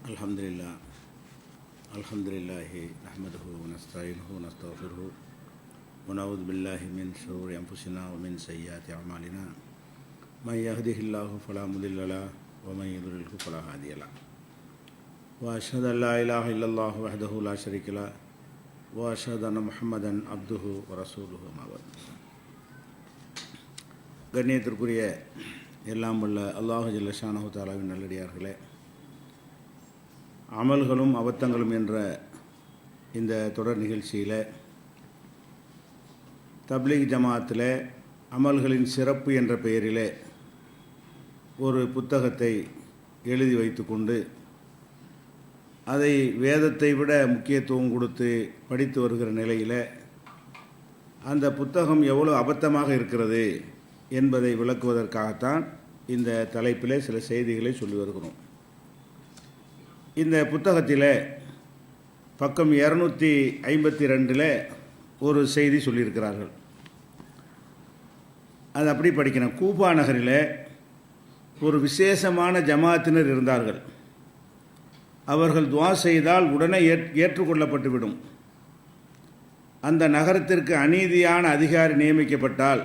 அல்ஹம்துலில்லாஹ் அல்ஹம்துலில்லாஹி நஹ்மதுஹு வ நஸ்தஈனுஹு வ நஸ்தக்ஃபிருஹு வ நஊது பில்லாஹி மின் ஷுரூரி அன்ஃபுஸினா வ மின் ஸய்யிஆத்தி அமாலினா மை யஹ்திஹில்லாஹு ஃபலா முதில்ல லஹு வ மை யுضللஹு ஃபலா ஹாதிய லஹு வ அஷ்ஹது அன் லா இலாஹா இல்லல்லாஹு வஹ்தஹு லா ஷரீக லஹு வ அஷ்ஹது அன்ன முஹம்மதன் அப்துஹு வ ரசூலுஹு அம்மா பஅத். கண்ணியத்திற்குரிய எல்லாம் வல்ல அல்லாஹு ஜல்ல ஷானஹு தஆலாவின் நல்லடியார்களே, அமல்களும் அபத்தங்களும் என்ற இந்த தொடர் நிகழ்ச்சியில் தப்லீக் ஜமாத்தில் அமல்களின் சிறப்பு என்ற பெயரிலே ஒரு புத்தகத்தை எழுதி வைத்து கொண்டு அதை வேதத்தை விட முக்கியத்துவம் கொடுத்து படித்து வருகிற நிலையில் அந்த புத்தகம் எவ்வளோ அபத்தமாக இருக்கிறது என்பதை விளக்குவதற்காகத்தான் இந்த தலைப்பிலே சில செய்திகளை சொல்லி வருகிறோம். இந்த புத்தகத்தில் பக்கம் 252 ஒரு செய்தி சொல்லியிருக்கிறார்கள். அது அப்படி படிக்கிறேன். கூபா நகரில் ஒரு விசேஷமான ஜமாத்தினர் இருந்தார்கள். அவர்கள் துஆ செய்தால் உடனே ஏற்றுக்கொள்ளப்பட்டுவிடும். அந்த நகரத்திற்கு அநீதியான அதிகாரி நியமிக்கப்பட்டால்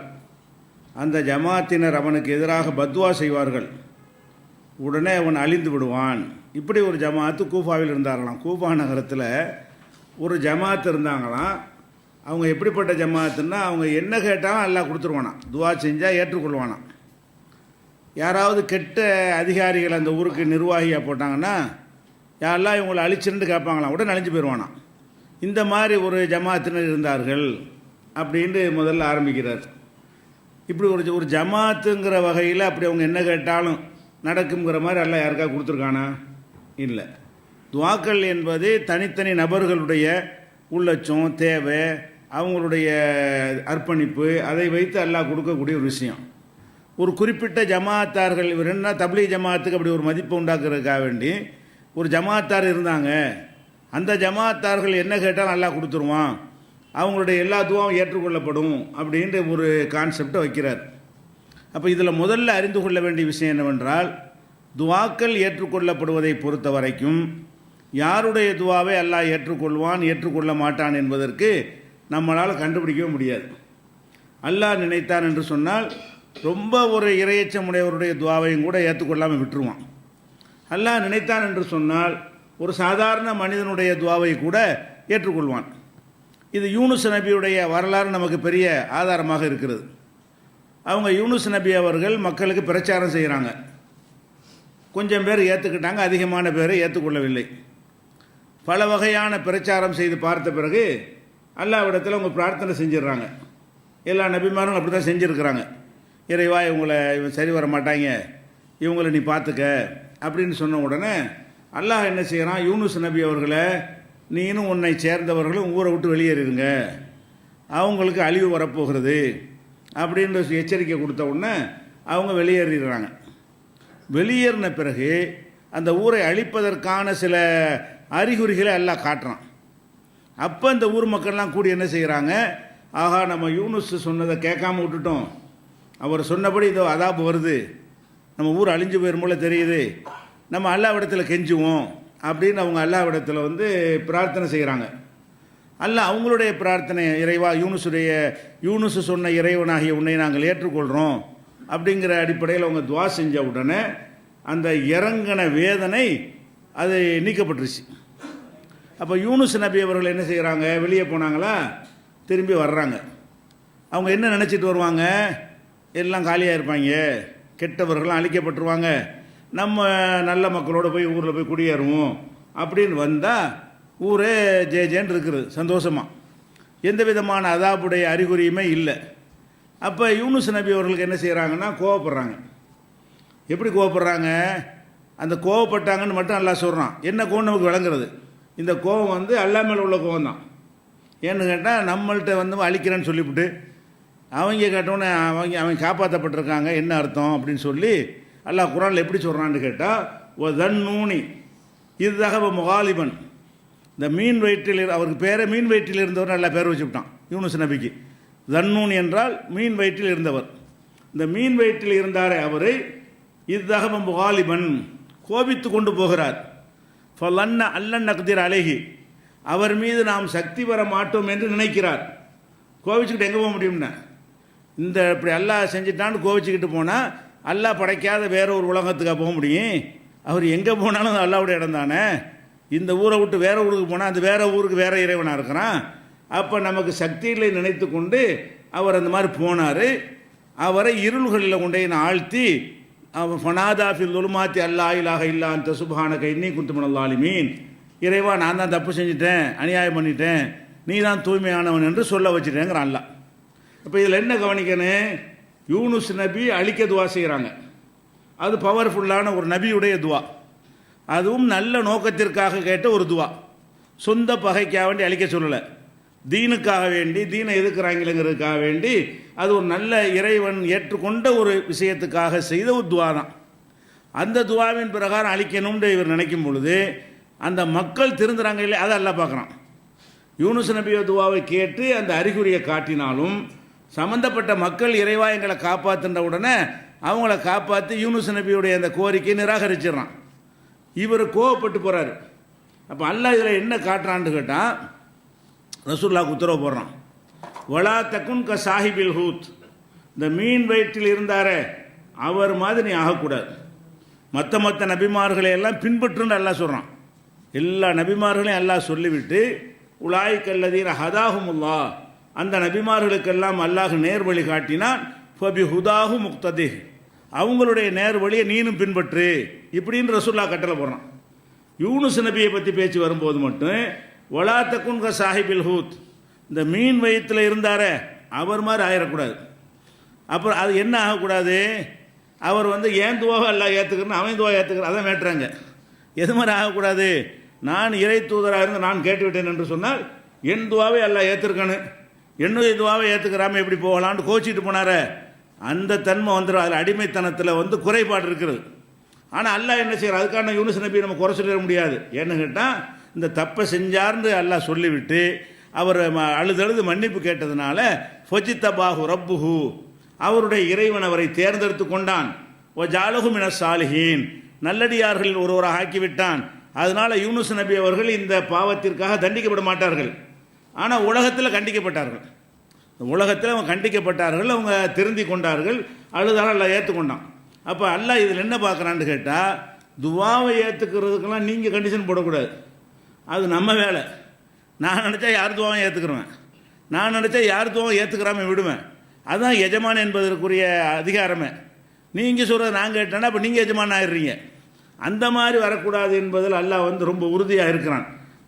அந்த ஜமாத்தினர் அவனுக்கு எதிராக பத்வா செய்வார்கள். உடனே அவன் அழிந்து விடுவான். இப்படி ஒரு ஜமாத்து கூஃபாவில் இருந்தாங்களாம். கூஃபா நகரத்தில் ஒரு ஜமாத்து இருந்தாங்களாம். அவங்க எப்படிப்பட்ட ஜமாத்துன்னா, அவங்க என்ன கேட்டாலும் அல்லாஹ் கொடுத்துருவானாம். துவா செஞ்சால் ஏற்றுக்கொள்வானாம். யாராவது கெட்ட அதிகாரிகள் அந்த ஊருக்கு நிர்வாகியாக போட்டாங்கன்னா, யாரெல்லாம் இவங்களை அழிச்சிருந்து கேட்பாங்களாம். உடனே அழிஞ்சு போயிடுவானாம். இந்த மாதிரி ஒரு ஜமாத்தினர் இருந்தார்கள் அப்படின்ட்டு முதல்ல ஆரம்பிக்கிறார். இப்படி ஒரு ஜமாத்துங்கிற வகையில் அப்படி அவங்க என்ன கேட்டாலும் நடக்குங்கிற மாதிரி எல்லாம் யாருக்காக கொடுத்துருக்கானா? இல்லை. துவாக்கள் என்பது தனித்தனி நபர்களுடைய உள்ளட்சம், தேவை, அவங்களுடைய அர்ப்பணிப்பு, அதை வைத்து அல்லாஹ் கொடுக்கக்கூடிய ஒரு விஷயம். ஒரு குறிப்பிட்ட ஜமாத்தார்கள், இவர் என்ன தப்லீக் ஜமாத்துக்கு அப்படி ஒரு மதிப்பை உண்டாக்குறதுக்காக வேண்டி ஒரு ஜமாத்தார் இருந்தாங்க. அந்த ஜமாத்தார்கள் என்ன கேட்டாலும் அல்லாஹ் கொடுத்துருவான், அவங்களுடைய எல்லா துவாவும் ஏற்றுக்கொள்ளப்படும் அப்படின்ற ஒரு கான்செப்டை வைக்கிறார். அப்போ இதில் முதல்ல அறிந்து கொள்ள வேண்டிய விஷயம் என்னவென்றால், துவாக்கள் ஏற்றுக்கொள்ளப்படுவதை பொறுத்த வரைக்கும் யாருடைய துவாவை அல்லாஹ் ஏற்றுக்கொள்வான் ஏற்றுக்கொள்ள மாட்டான் என்பதற்கு நம்மளால் கண்டுபிடிக்கவே முடியாது. அல்லாஹ் நினைத்தான் என்று சொன்னால் ரொம்ப ஒரு இறையச்சமுடையவருடைய துவாவையும் கூட ஏற்றுக்கொள்ளாமல் விட்டுருவான். அல்லாஹ் நினைத்தான் என்று சொன்னால் ஒரு சாதாரண மனிதனுடைய துவாவை கூட ஏற்றுக்கொள்வான். இது யூனுஸ் நபியுடைய வரலாறு நமக்கு பெரிய ஆதாரமாக இருக்கிறது. அவங்க யூனுஸ் நபி அவர்கள் மக்களுக்கு பிரச்சாரம் செய்கிறாங்க. கொஞ்சம் பேர் ஏற்றுக்கிட்டாங்க, அதிகமான பேர் ஏற்றுக்கொள்ளவில்லை. பல வகையான பிரச்சாரம் செய்து பார்த்த பிறகு அல்லாஹ்விடத்தில் அவங்க பிரார்த்தனை செஞ்சிடுறாங்க. எல்லா நபிமாரும் அப்படி தான் செஞ்சுருக்கிறாங்க. இறைவா, இவங்களை சரி வர மாட்டாங்க, இவங்களை நீ பார்த்துக்க அப்படின்னு சொன்ன உடனே அல்லாஹ் என்ன செய்கிறான், யூனுஸ் நபி அவர்களை நீனும் உன்னை சேர்ந்தவர்களும் ஊரை விட்டு வெளியேறிடுங்க, அவங்களுக்கு அழிவு வரப்போகிறது அப்படின்ற எச்சரிக்கை கொடுத்த உடனே அவங்க வெளியேறிடுறாங்க. வெளியேறின பிறகு அந்த ஊரை அழிப்பதற்கான சில அறிகுறிகளை எல்லாம் காட்டுறான். அப்போ இந்த ஊர் மக்கள்லாம் கூடி என்ன செய்கிறாங்க, ஆஹா, நம்ம யூனுஸ் சொன்னதை கேட்காம விட்டுட்டோம், அவர் சொன்னபடி இதோ அதாபு வருது, நம்ம ஊர் அழிஞ்சு போயிரும் போல தெரியுது, நம்ம அல்லாஹ்விடத்தில் கெஞ்சுவோம் அப்படின்னு அவங்க அல்லாஹ்விடத்தில் பிரார்த்தனை செய்கிறாங்க. அல்லாஹ் அவங்களுடைய பிரார்த்தனை, இறைவா, யூனுஸ் சொன்ன இறைவனாகிய உன்னை நாங்கள் ஏற்றுக்கொள்கிறோம் அப்படிங்கிற அடிப்படையில் அவங்க துவா செஞ்ச உடனே அந்த இறங்கின வேதனை அது நீக்கப்பட்டுருச்சு. அப்போ யூனுஸ் நபி அவர்கள் என்ன செய்கிறாங்க, வெளியே போனாங்களா, திரும்பி வர்றாங்க. அவங்க என்ன நினச்சிட்டு வருவாங்க, எல்லாம் காலியாக இருப்பாங்க, கெட்டவர்கள்லாம் அழிக்கப்பட்டுருவாங்க, நம்ம நல்ல மக்களோடு போய் ஊரில் போய் குடியேறுவோம் அப்படின்னு வந்தால் ஊரே ஜேன்னு இருக்குது, சந்தோஷமாக, எந்த விதமான அதாபுடைய அறிகுறியுமே இல்லை. அப்போ யூனுஸ் நபி அவர்களுக்கு என்ன செய்கிறாங்கன்னா கோவப்படுறாங்க. எப்படி கோவப்படுறாங்க, அந்த கோவப்பட்டாங்கன்னு மட்டும் அல்லாஹ் சொல்கிறான். என்ன கோவம் நமக்கு விளங்குறது, இந்த கோவம் அல்லாஹ் மேலே உள்ள கோவம் தான். ஏன்னு கேட்டால் நம்மள்கிட்ட அழிக்கிறேன்னு சொல்லிவிட்டு அவங்க கேட்டோன்னே அவங்க காப்பாற்றப்பட்டிருக்காங்க, என்ன அர்த்தம் அப்படின்னு சொல்லி அல்லாஹ் குர்ஆனில் எப்படி சொல்கிறான்னு கேட்டால், ஓ தன்னூனி இது தகவ முகாலிபன், இந்த மீன் வயிற்றில் அவருக்கு பேரை மீன் வயிற்றில் இருந்தவர் நல்லா பேர் வச்சுவிட்டான் யூனுஸ் நபிக்கு. தன்னூன் என்றால் மீன் வயிற்றில் இருந்தவர். இந்த மீன் வயிற்றில் இருந்தாரே அவரை இத்தகவ முகாலிபன் கோபித்து கொண்டு போகிறார். ஃபலன்ன அல்லன் நக்திர் அலைஹி, அவர் மீது நாம் சக்தி வர மாட்டோம் என்று நினைக்கிறார். கோவிச்சுக்கிட்டு எங்கே போக முடியும்னா, இந்த இப்படி அல்லாஹ் செஞ்சுட்டான்னு கோவிச்சுக்கிட்டு போனால் அல்லாஹ் படைக்காத வேற ஒரு உலகத்துக்காக போக முடியும்? அவர் எங்கே போனாலும் அல்லாவுடைய இடம் தானே. இந்த ஊரை விட்டு வேற ஊருக்கு போனால் அந்த வேற ஊருக்கு வேற இறைவனாக இருக்கிறான். அப்போ நமக்கு சக்திகளை நினைத்து கொண்டு அவர் அந்த மாதிரி போனார். அவரை இருள்களில் கொண்டே ஆழ்த்தி அவர் ஃபனாதாஃபில் துலுமாத்தி அல்லா இலாஹ இல்லா அந்த சுப்ஹானக இன்னி குன்து மினல் ஸாலிமீன், இறைவா நான் தான் தப்பு செஞ்சிட்டேன், அநியாயம் பண்ணிட்டேன், நீ தான் தூய்மையானவன் என்று சொல்ல வச்சுட்டேங்கிற அல்லாஹ். இப்போ இதில் என்ன கவனிக்கணும், யூனுஸ் நபி அழிக்க துவா செய்கிறாங்க. அது பவர்ஃபுல்லான ஒரு நபியுடைய துவா, அதுவும் நல்ல நோக்கத்திற்காக கேட்ட ஒரு துவா. சொந்த பகைக்காக வேண்டி அழிக்க சொல்லலை, தீனுக்காக வேண்டி, தீனை எதிர்க்கிறாங்களேங்கிறதுக்காக வேண்டி, அது ஒரு நல்ல இறைவன் ஏற்றுக்கொண்ட ஒரு விஷயத்துக்காக செய்த ஒரு துவா தான். அந்த துவாவின் பிரகாரம் அழிக்கணும்னு இவர் நினைக்கும் பொழுது அந்த மக்கள் திருந்துறாங்க இல்லை, அதை எல்லாம் பார்க்குறான். யூனுஸ் நபிய துவாவை கேட்டு அந்த அறிகுறியை காட்டினாலும் சம்பந்தப்பட்ட மக்கள் இறைவா எங்களை காப்பாற்றுன்ற உடனே அவங்கள காப்பாற்றி யூனுஸ் நபியுடைய அந்த கோரிக்கையை நிராகரிச்சிடறான். இவர் கோவப்பட்டு போகிறார். அப்போ அல்லாஹ் இதில் என்ன காட்டுறான்னு கேட்டால், ரசூலுல்லாஹ்க்கு உத்தரவு போடுறான், வலா தக்குன் க சாஹிபில் ஹூத், இந்த மீன் வயிற்றில் இருந்தாரே அவர் மாதிரி நீ ஆகக்கூடாது. மற்ற நபிமார்களை எல்லாம் பின்பற்றுன்னு அல்லாஹ் சொல்கிறான். எல்லா நபிமார்களையும் அல்லாஹ் சொல்லிவிட்டு உலாய்கல்லதீன ஹதாஹுமுல்லா, அந்த நபிமார்களுக்கெல்லாம் அல்லாஹ் நேர் வழி காட்டினான். ஃபபி ஹுதாஹு முக்ததி, அவங்களுடைய நேர் வழியை நீனும் பின்பற்று இப்படின்னு ரசூலுல்லாஹ் கட்டளை போடுறான். யூனுஸ் நபியை பற்றி பேச்சு வரும்போது மட்டும் வலா தக்குன் க சாஹிபில் ஹூத், இந்த மீன் வயிற்றில் இருந்தாரே அவர் மாதிரி ஆயிடக்கூடாது. அப்புறம் அது என்ன ஆகக்கூடாது, அவர் ஏன் துவாவை எல்லாம் ஏற்றுக்கிறேன்னு அவன் துவா ஏற்றுக்கிறேன், அதான் மேட்டுறாங்க. எது மாதிரி ஆகக்கூடாது, நான் இறை தூதராக இருந்து நான் கேட்டுவிட்டேன் என்று சொன்னால் என் துவாவை எல்லாம் ஏற்றுக்கணும், என்னுடைய துவாவை ஏற்றுக்கிறாம எப்படி போகலான்னு கோச்சிட்டு போனார, அந்த தன்மை வந்துடும். அதில் அடிமைத்தனத்தில் குறைபாடு இருக்கிறது. ஆனால் அல்லாஹ் என்ன செய்கிறார், அதுக்கான யூனுஸ் நபி நம்ம குறை சொல்லிட முடியாது. ஏன்னு கேட்டால் இந்த தப்பை செஞ்சார்னு அல்லாஹ் சொல்லிவிட்டு அவர் அழுதழுது மன்னிப்பு கேட்டதுனால ஃபஜித்தபாஹு ரப்புஹு, அவருடைய இறைவன் அவரை தேர்ந்தெடுத்து கொண்டான். ஓ ஜாலஹு மின சாலிஹீன், நல்லடியார்களில் ஒருவராக ஆக்கிவிட்டான். அதனால யூனுஸ் நபி அவர்கள் இந்த பாவத்திற்காக தண்டிக்கப்பட மாட்டார்கள். ஆனால் உலகத்தில் கண்டிக்கப்பட்டார்கள். உலகத்தில் அவங்க கண்டிக்கப்பட்டார்கள், அவங்க திருந்தி கொண்டார்கள், அழுதாலும் அல்லாஹ் ஏற்றுக்கொண்டான். அப்போ அல்லாஹ் இதில் என்ன பார்க்குறான்னு கேட்டால், துவாவை ஏற்றுக்கிறதுக்கெல்லாம் நீங்கள் கண்டிஷன் போடக்கூடாது, அது நம்ம வேலை. நான் நினச்சா யார் துவாவை ஏற்றுக்கிறேன், நான் நினச்சா யார் துவாவை ஏற்றுக்கிறாம விடுவேன். அதுதான் எஜமான் என்பதற்குரிய அதிகாரமே. நீங்கள் சொல்கிறது நான் கேட்டேன்னா அப்போ நீங்கள் எஜமான் ஆயிடுறீங்க. அந்த மாதிரி வரக்கூடாது என்பதில் அல்லாஹ் ரொம்ப உறுதியாக இருக்கிறான்.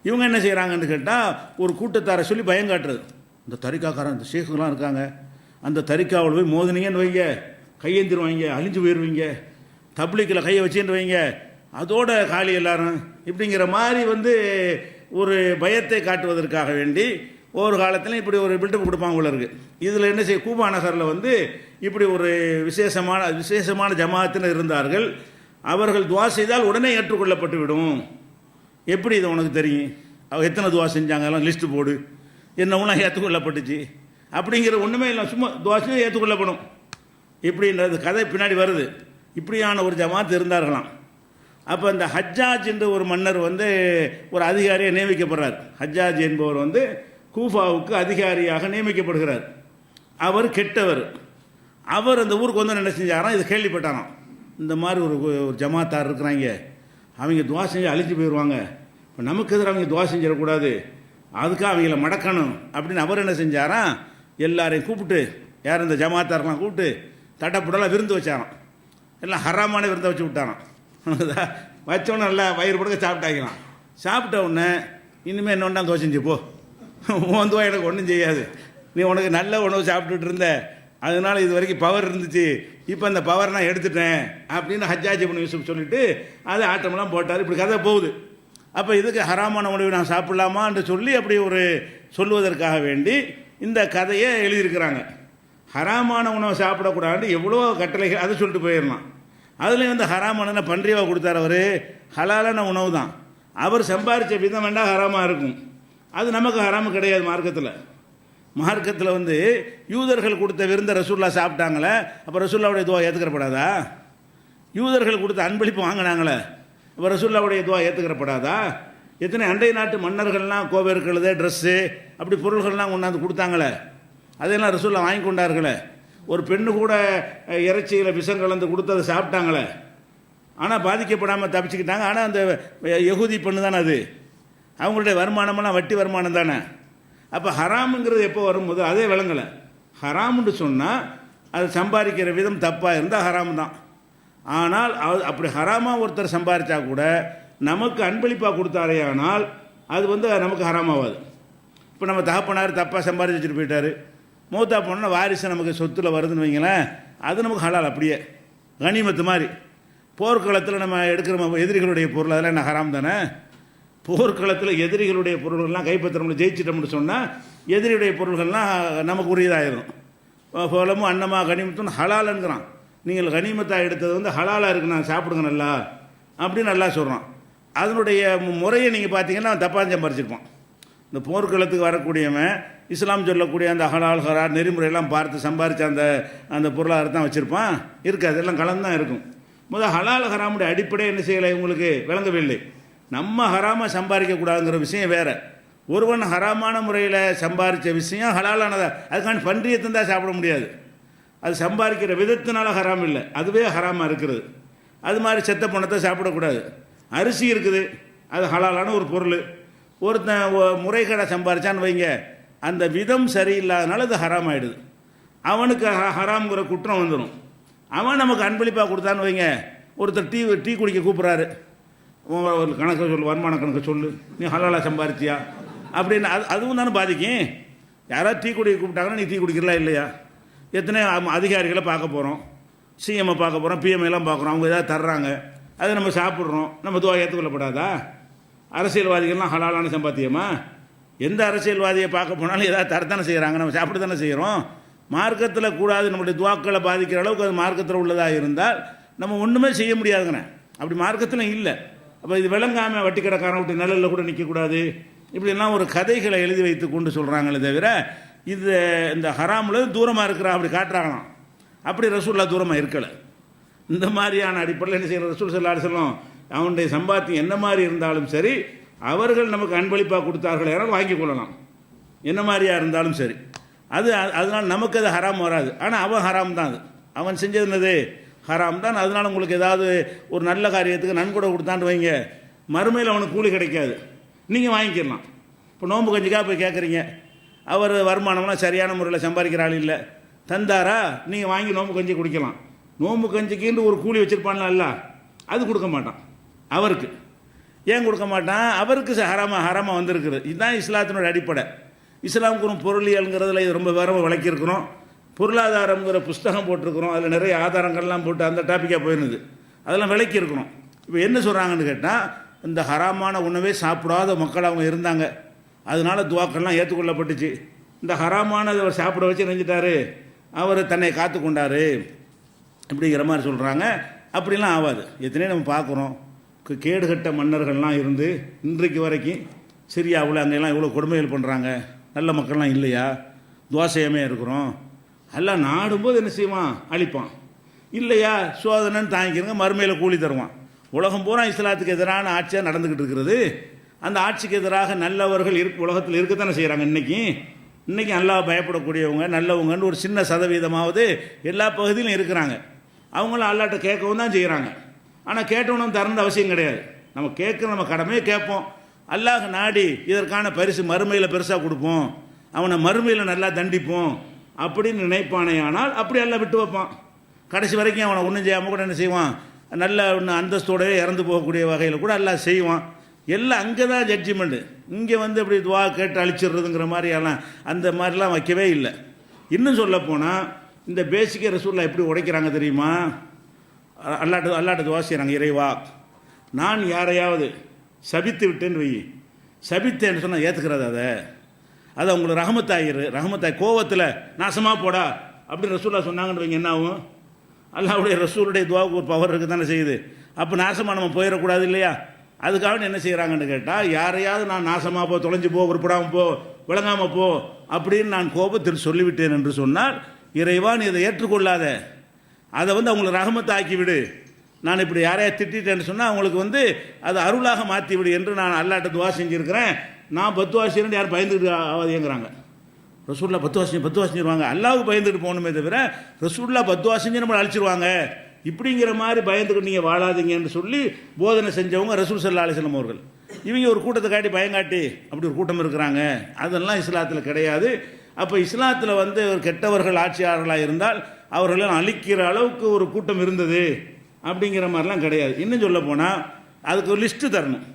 இவங்க என்ன செய்கிறாங்கன்னு கேட்டால், ஒரு கூட்டத்தாரை சொல்லி பயம் காட்டுறது. இந்த தரிக்காக்காரன், இந்த ஷேக்குலாம் இருக்காங்க, அந்த தரிக்காவில் போய் மோதினீங்கன்னு வைங்க, கையெந்திருவாங்க, அழிஞ்சு போயிடுவீங்க, தப்லீக்கில் கையை வச்சுன்னு வைங்க, அதோட காலி எல்லாரும் இப்படிங்கிற மாதிரி ஒரு பயத்தை காட்டுவதற்காக வேண்டி ஒரு காலத்தில் இப்படி ஒரு பில்டப் கொடுப்பாங்க போல இருக்குது. இதில் என்ன செய்ய, கூபா நகரில் இப்படி ஒரு விசேஷமான ஜமாத்தினர் இருந்தார்கள். அவர்கள் துவா செய்தால் உடனே ஏற்றுக்கொள்ளப்பட்டு விடும். எப்படி இது உனக்கு தெரியும், அவங்க எத்தனை துவா செஞ்சாங்க எல்லாம் லிஸ்ட்டு போடு, என்னவெல்லாம் ஏற்றுக்கொள்ளப்பட்டுச்சு அப்படிங்கிற ஒன்றுமே இல்லை, சும்மா துவாசையும் ஏற்றுக்கொள்ளப்படும் இப்படின்றது கதை பின்னாடி வருது. இப்படியான ஒரு ஜமாத் இருந்தார்களாம். அப்போ இந்த ஹஜ்ஜாஜ் என்ற ஒரு மன்னர் ஒரு அதிகாரியை நியமிக்கப்படுறார். ஹஜ்ஜாஜ் என்பவர் கூஃபாவுக்கு அதிகாரியாக நியமிக்கப்படுகிறார். அவர் கெட்டவர். அவர் அந்த ஊருக்கு என்ன செஞ்சாராம், இதை கேள்விப்பட்டாராம், இந்த மாதிரி ஒரு ஜமாத்தார் இருக்கிறாங்க, அவங்க துவா செஞ்சு அழிஞ்சு போயிடுவாங்க, இப்போ நமக்கு எதிராக அவங்க துவா செஞ்சிடக்கூடாது, அதுக்காக அவங்கள மடக்கணும் அப்படின்னு அவர் என்ன செஞ்சாராம், எல்லாரையும் கூப்பிட்டு, யார் இந்த ஜமாத்தாரெலாம் கூப்பிட்டு தட்டப்புடலாம் விருந்து வச்சாராம். எல்லாம் ஹராமான விருந்தை வச்சு விட்டாராம். வச்சோன்னே நல்லா வயிறு படுக்க சாப்பிட்டாங்களாம். சாப்பிட்ட உடனே இனிமேல் என்ன ஒன்றா தோசை செஞ்சு போ, உன் துவா எனக்கு ஒன்றும் செய்யாது, நீ உனக்கு நல்ல உணவு சாப்பிட்டுட்டு இருந்த, அதனால் இது வரைக்கும் பவர் இருந்துச்சு, இப்போ அந்த பவர் நான் எடுத்துட்டேன் அப்படின்னு ஹஜ்ஜாஜ் இப்னு யூசுப் சொல்லிவிட்டு அது ஆட்டமெல்லாம் போட்டார். இப்படி கதை போகுது. அப்போ இதுக்கு ஹராமான உணவு நான் சாப்பிட்லாமான்னு சொல்லி அப்படி ஒரு சொல்வதற்காக வேண்டி இந்த கதையை எழுதியிருக்கிறாங்க. ஹராமான உணவை சாப்பிடக்கூடாதுன்னு எவ்வளோ கட்டளைகள் அதை சொல்லிட்டு போயிடலாம். அதுலேயும் ஹராமான பன்றியாவை கொடுத்தார் அவர், ஹலாலான உணவு தான், அவர் சம்பாரித்த விதம் வேண்டாம் ஹராமாக இருக்கும், அது நமக்கு ஹராமு கிடையாது. மார்க்கத்தில் யூதர்கள் கொடுத்த விருந்த ரசூல்லா சாப்பிட்டாங்களே, அப்போ ரசூல்லாவுடைய துவா ஏற்றுக்கிறப்படாதா? யூதர்கள் கொடுத்த அன்பளிப்பு வாங்கினாங்களே, அப்போ ரசூலுல்லாவுடைய துவா ஏற்றுக்கிறப்படாதா? எத்தனை அண்டை நாட்டு மன்னர்கள்லாம் கோவேறு கழுதை ட்ரெஸ்ஸு அப்படி பொருள்கள்லாம் கொண்டாந்து கொடுத்தாங்களே, அதையெல்லாம் ரசூலுல்லாஹ் வாங்கி கொண்டார்களே. ஒரு பெண்ணு கூட இறைச்சியில் விஷம் கலந்து கொடுத்து அதை சாப்பிட்டாங்களே, ஆனால் பாதிக்கப்படாமல் தப்பிச்சுக்கிட்டாங்க. ஆனால் அந்த யகூதி பெண்ணு தானே அது, அவங்களுடைய வருமானமெல்லாம் வட்டி வருமானம் தானே. அப்போ ஹராமுங்கிறது எப்போ வரும்போது அதே விளங்கலை. ஹராமுன்னு சொன்னால் அது சம்பாதிக்கிற விதம் தப்பாக இருந்தால் ஹராமு தான். ஆனால் அப்படி ஹராமாக ஒருத்தர் சம்பாதிச்சா கூட நமக்கு அன்பளிப்பாக கொடுத்தாரே ஆனால் அது நமக்கு ஹராமாகாது. இப்போ நம்ம தகப்பனார் தப்பாக சம்பாதிச்சு வச்சுட்டு போயிட்டார், மூத்தா போனோன்னா வாரிசு நமக்கு சொத்தில் வருதுன்னு வைங்களேன், அது நமக்கு ஹலால். அப்படியே கனிமத்து மாதிரி போர்க்களத்தில் நம்ம எடுக்கிற எதிரிகளுடைய பொருள் அதெல்லாம் என்ன ஹராம் தானே? போர்க்களத்தில் எதிரிகளுடைய பொருள்கள்லாம் கைப்பற்றோம்னு ஜெயிச்சிட்டோம்னு சொன்னால் எதிரியுடைய பொருள்கள்லாம் நமக்கு உரியதாயிரும். போலமும் அன்னமா கனிமத்துன்னு ஹலாலுங்கிறான். நீங்கள் கனிமத்தாக எடுத்தது ஹலாலாக இருக்கு, நான் சாப்பிடுங்க நல்லா அப்படின்னு நல்லா சொல்கிறான். அதனுடைய முறையை நீங்கள் பார்த்தீங்கன்னா தப்பாக சம்பாரிச்சிருப்பான். இந்த போர்க்களத்துக்கு வரக்கூடியவன் இஸ்லாம் சொல்லக்கூடிய அந்த ஹலால் ஹரார் நெறிமுறையெல்லாம் பார்த்து சம்பாரித்த அந்த பொருளாதாரத்தான் வச்சுருப்பான். இருக்காது, எல்லாம் கலந்து தான் இருக்கும். முதல் ஹலால் ஹராமுடைய அடிப்படை என்ன செய்யலை உங்களுக்கு விளங்கவில்லை. நம்ம ஹராமாக சம்பாதிக்கக்கூடாதுங்கிற விஷயம் வேறு. ஒருவன் ஹராமான முறையில் சம்பாதிச்ச விஷயம் ஹலாலானதா, அதுக்கான பன்றியத்தை தான் சாப்பிட முடியாது. அது சம்பாதிக்கிற விதத்தினால ஹராம் இல்லை, அதுவே ஹராமாக இருக்கிறது. அது மாதிரி செத்த பணத்தை சாப்பிடக்கூடாது. அரிசி இருக்குது, அது ஹலாலான ஒரு பொருள். ஒருத்தன் முறைகேடாக சம்பாதிச்சான்னு வைங்க, அந்த விதம் சரியில்லாதனால அது ஹராம் ஆகிடுது. அவனுக்கு ஹராம்ங்கிற குற்றம் வந்துடும். அவன் நமக்கு அன்பளிப்பாக கொடுத்தான்னு வைங்க, ஒருத்தர் டீ குடிக்க கூப்பிட்றாரு, ஒரு கணக்கு சொல்லு, வருமான கணக்கு சொல்லு, நீ ஹலாலாக சம்பாதிச்சியா அப்படின்னு அதுவும் தானே பாதிக்கும். யாராவது டீ குடிக்க கூப்பிட்டாங்கன்னா நீ டீ குடிக்கிறலாம் இல்லையா? எத்தனை அதிகாரிகளை பார்க்க போகிறோம், சிஎம்ஐ பார்க்க போகிறோம், பிஎம்ஐலாம் பார்க்குறோம், அவங்க ஏதாவது தர்றாங்க, அதை நம்ம சாப்பிட்றோம், நம்ம துவா ஏற்றுக்கொள்ளப்படாதா? அரசியல்வாதிகள்லாம் ஹலாலான சம்பாத்தியமா? எந்த அரசியல்வாதியை பார்க்க போனாலும் ஏதாவது தரத்தானே செய்கிறாங்க, நம்ம சாப்பிட்டு தானே செய்கிறோம். மார்க்கத்தில் கூடாது, நம்மளுடைய துவாக்களை பாதிக்கிற அளவுக்கு அது மார்க்கத்தில் உள்ளதாக இருந்தால் நம்ம ஒன்றுமே செய்ய முடியாதுங்கண்ணே. அப்படி மார்க்கத்தில் இல்லை. அப்போ இது விளங்காமல் வட்டி கடைக்காரன் விட்டு நிழலில் கூட நிற்கக்கூடாது, இப்படிலாம் ஒரு கதைகளை எழுதி வைத்து கொண்டு சொல்கிறாங்களே தவிர இது இந்த ஹராமில் தூரமாக இருக்கிறா அப்படி காட்டுறாங்களாம். அப்படி ரசூலுல்லாஹ் தூரமாக இருக்கலை. இந்த மாதிரியான அடிப்படையில் என்ன செய்கிற ரசூல் ஸல்லல்லாஹு அலைஹி வஸல்லம் அவனுடைய சம்பாத்தியம் என்ன மாதிரி இருந்தாலும் சரி, அவர்கள் நமக்கு அன்பளிப்பாக கொடுத்தார்கள் யாராலும் வாங்கி கொள்ளலாம், என்ன மாதிரியாக இருந்தாலும் சரி. அதனால் நமக்கு அது ஹராம் வராது. ஆனால் அவன் ஹராம் தான், அது அவன் செஞ்சது என்னது ஹராம் தான். அதனால் உங்களுக்கு ஏதாவது ஒரு நல்ல காரியத்துக்கு நன்கொடை கொடுத்தான்னு வைங்க, மறுமையில் அவனுக்கு கூலி கிடைக்காது, நீங்கள் வாங்கிக்கலாம். இப்போ நோன்பு கஞ்சிக்காக போய் கேட்குறீங்க, அவர் வருமானம்லாம் சரியான முறையில் சம்பாதிக்கிற ஆள் இல்லை, தந்தாரா நீங்கள் வாங்கி நோன்பு கஞ்சி குடிக்கலாம். நோன்பு கஞ்சிக்குன்னு ஒரு கூலி வச்சுருப்பான்ல, இல்லை அது கொடுக்க மாட்டான். அவருக்கு ஏன் கொடுக்க மாட்டான்? அவருக்கு ஹராமாக வந்திருக்குது. இதுதான் இஸ்லாத்தினோட அடிப்படை. இஸ்லாமுக்கு ஒரு பொருளியல்ங்கிறதுல இது ரொம்ப விவரமாக விளக்கியிருக்கிறோம். பொருளாதாரங்கிற புஸ்தகம் போட்டிருக்கிறோம், அதில் நிறைய ஆதாரங்கள்லாம் போட்டு அந்த டாப்பிக்காக போயிருந்தது, அதெல்லாம் விளக்கியிருக்கிறோம். இப்போ என்ன சொல்கிறாங்கன்னு கேட்டால், இந்த ஹராமான உணவே சாப்பிடாத மக்கள் அவங்க இருந்தாங்க, அதனால துவாக்கள்லாம் ஏற்றுக்கொள்ளப்பட்டுச்சு. இந்த ஹராமானதை அவர் சாப்பிட வச்சு நினைஞ்சிட்டாரு, அவர் தன்னை காத்து கொண்டார் இப்படிங்கிற மாதிரி சொல்கிறாங்க. அப்படிலாம் ஆகாது. எத்தனையோ நம்ம பார்க்குறோம், கேடுகட்ட மன்னர்கள்லாம் இருந்து இன்றைக்கு வரைக்கும் சிரியாவில் அங்கெல்லாம் இவ்வளோ கொடுமைகள் பண்ணுறாங்க, நல்ல மக்கள்லாம் இல்லையா? துவாசையமே இருக்கிறோம். எல்லாம் நாடும்போது என்ன செய்வான்? அழிப்பான். இல்லையா சோதனைன்னு தாங்கிக்கிறங்க, மறுமையில் கூலி தருவான். உலகம் பூரா இஸ்லாத்துக்கு எதிரான ஆட்சியாக நடந்துக்கிட்டு இருக்கிறது. அந்த ஆட்சிக்கு எதிராக நல்லவர்கள் உலகத்தில் இருக்கத்தானே செய்கிறாங்க. இன்றைக்கி அல்லாஹ் பயப்படக்கூடியவங்க நல்லவங்கன்னு ஒரு சின்ன சதவீதமாவது எல்லா பகுதியிலும் இருக்கிறாங்க. அவங்களும் அல்லாட்ட கேட்கவும் தான் செய்கிறாங்க. ஆனால் கேட்டவனும் தரந்த அவசியம் கிடையாது. நம்ம கேட்குற நம்ம கடமையை கேட்போம். அல்லாஹ் நாடி இதற்கான பரிசு மறுமையில் பெருசாக கொடுப்போம், அவனை மறுமையில் நல்லா தண்டிப்போம் அப்படின்னு நினைப்பானே. ஆனால் அப்படி எல்லாம் விட்டு வைப்பான். கடைசி வரைக்கும் அவனை ஒன்றும் செய்யாமல் கூட என்ன செய்வான்? நல்ல ஒன்று அந்தஸ்தோடவே இறந்து போகக்கூடிய வகையில் கூட எல்லாம் செய்வான். எல்லாம் அங்கே தான் ஜட்ஜ்மெண்ட்டு. இங்கே அப்படி துவா கேட்டு அழிச்சிடுறதுங்கிற மாதிரி எல்லாம் அந்த மாதிரிலாம் வைக்கவே இல்லை. இன்னும் சொல்லப்போனால் இந்த பேசிக்கை ரசூலுல்லாஹ் எப்படி உடைக்கிறாங்க தெரியுமா? அல்லாட்ட துவா செய்கிறாங்க, இறைவா நான் யாரையாவது சபித்து விட்டேன்னு வை, சபித்தேன்னு சொன்னால் ஏற்றுக்கிறது, அதை உங்களுக்கு ரஹமத்தாய் கோவத்தில் நாசமாக போடா அப்படின்னு ரசூலுல்லாஹ் சொன்னாங்கன்னு வைங்க, என்ன ஆகும்? அல்லாஹ்வுடைய ரசூலுடைய துவாவுக்கு ஒரு பவர் இருக்குது தானே செய்யுது. அப்போ நாசமாக நம்ம போயிடக்கூடாது இல்லையா? அதுக்காக என்ன செய்கிறாங்கன்னு கேட்டால், யாரையாவது நான் நாசமாக போ, தொலைஞ்சு போ, உருப்படாமல் போ, விளங்காமல் போ அப்படின்னு நான் கோபத்தில் சொல்லிவிட்டேன் என்று சொன்னால், இறைவா நீ இதை ஏற்றுக்கொள்ளாத, அதை அவங்களை ரஹமத்தாக்கி விடு நான் இப்படி யாரையா திட்டேன்னு சொன்னால் அவங்களுக்கு வந்து அது அருளாக மாற்றி விடு என்று நான் அல்லாட்ட துவா செஞ்சுருக்கிறேன். நான் பத்துவா செய்யறேன் யாரும் பயந்துட்டு ஆகாதேங்கிறாங்க. ரசூல்லா பத்துவா செஞ்சிருவாங்க, அல்லாவுக்கு பயந்துட்டு போகணுமே தவிர ரசூல்லா பத்துவா செஞ்சு நம்மளை அழிச்சிருவாங்க இப்படிங்கிற மாதிரி பயந்துக்கிட்டு நீங்கள் வாழாதீங்கன்னு சொல்லி போதனை செஞ்சவங்க ரசூல் ஸல்லல்லாஹு அலைஹி வஸல்லம் அவர்கள். இவங்க ஒரு கூட்டத்தை காட்டி பயங்காட்டி அப்படி ஒரு கூட்டம் இருக்கிறாங்க, அதெல்லாம் இஸ்லாத்தில் கிடையாது. அப்போ இஸ்லாத்தில் வந்து ஒரு கெட்டவர்கள் ஆட்சியாளர்களாக இருந்தால் அவர்களை அழிக்கிற அளவுக்கு ஒரு கூட்டம் இருந்தது அப்படிங்கிற மாதிரிலாம் கிடையாது. இன்னும் சொல்ல போனால் அதுக்கு ஒரு லிஸ்ட்டு தரணும்.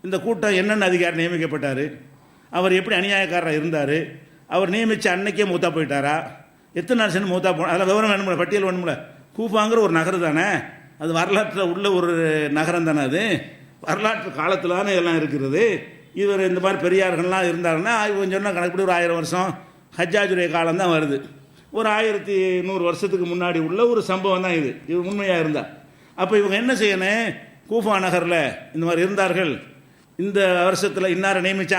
இந்த கூட்டம் என்னென்ன அதிகாரி நியமிக்கப்பட்டார், அவர் எப்படி அநியாயக்காரராக இருந்தார், அவர் நியமித்த அன்னைக்கே மூத்தா போயிட்டாரா, எத்தனை நாள் சென்று மூத்தா போன, அதில் விவரம் வேணும்ல, பட்டியல் வேணும்ல. கூஃபாங்கிற ஒரு நகரம் தானே, அது வரலாற்றில் உள்ள ஒரு நகரம் தானே, அது வரலாற்று காலத்தில் தானே இதெல்லாம் இருக்கிறது. இவர் இந்த மாதிரி பெரியார்கள்லாம் இருந்தாருன்னா இவங்க சொன்னால் கணக்குப்படி ஒரு 1000 வருஷம் ஹஜ்ஜாஜுடைய காலம் தான் வருது. ஒரு 1100 வருஷத்துக்கு முன்னாடி உள்ள ஒரு சம்பவம் தான் இது உண்மையாக இருந்தால். அப்போ இவங்க என்ன செய்யணும், கூஃபா நகரில் இந்த மாதிரி இருந்தார்கள், இந்த வருஷத்தில் இன்னாரை நியமிச்சு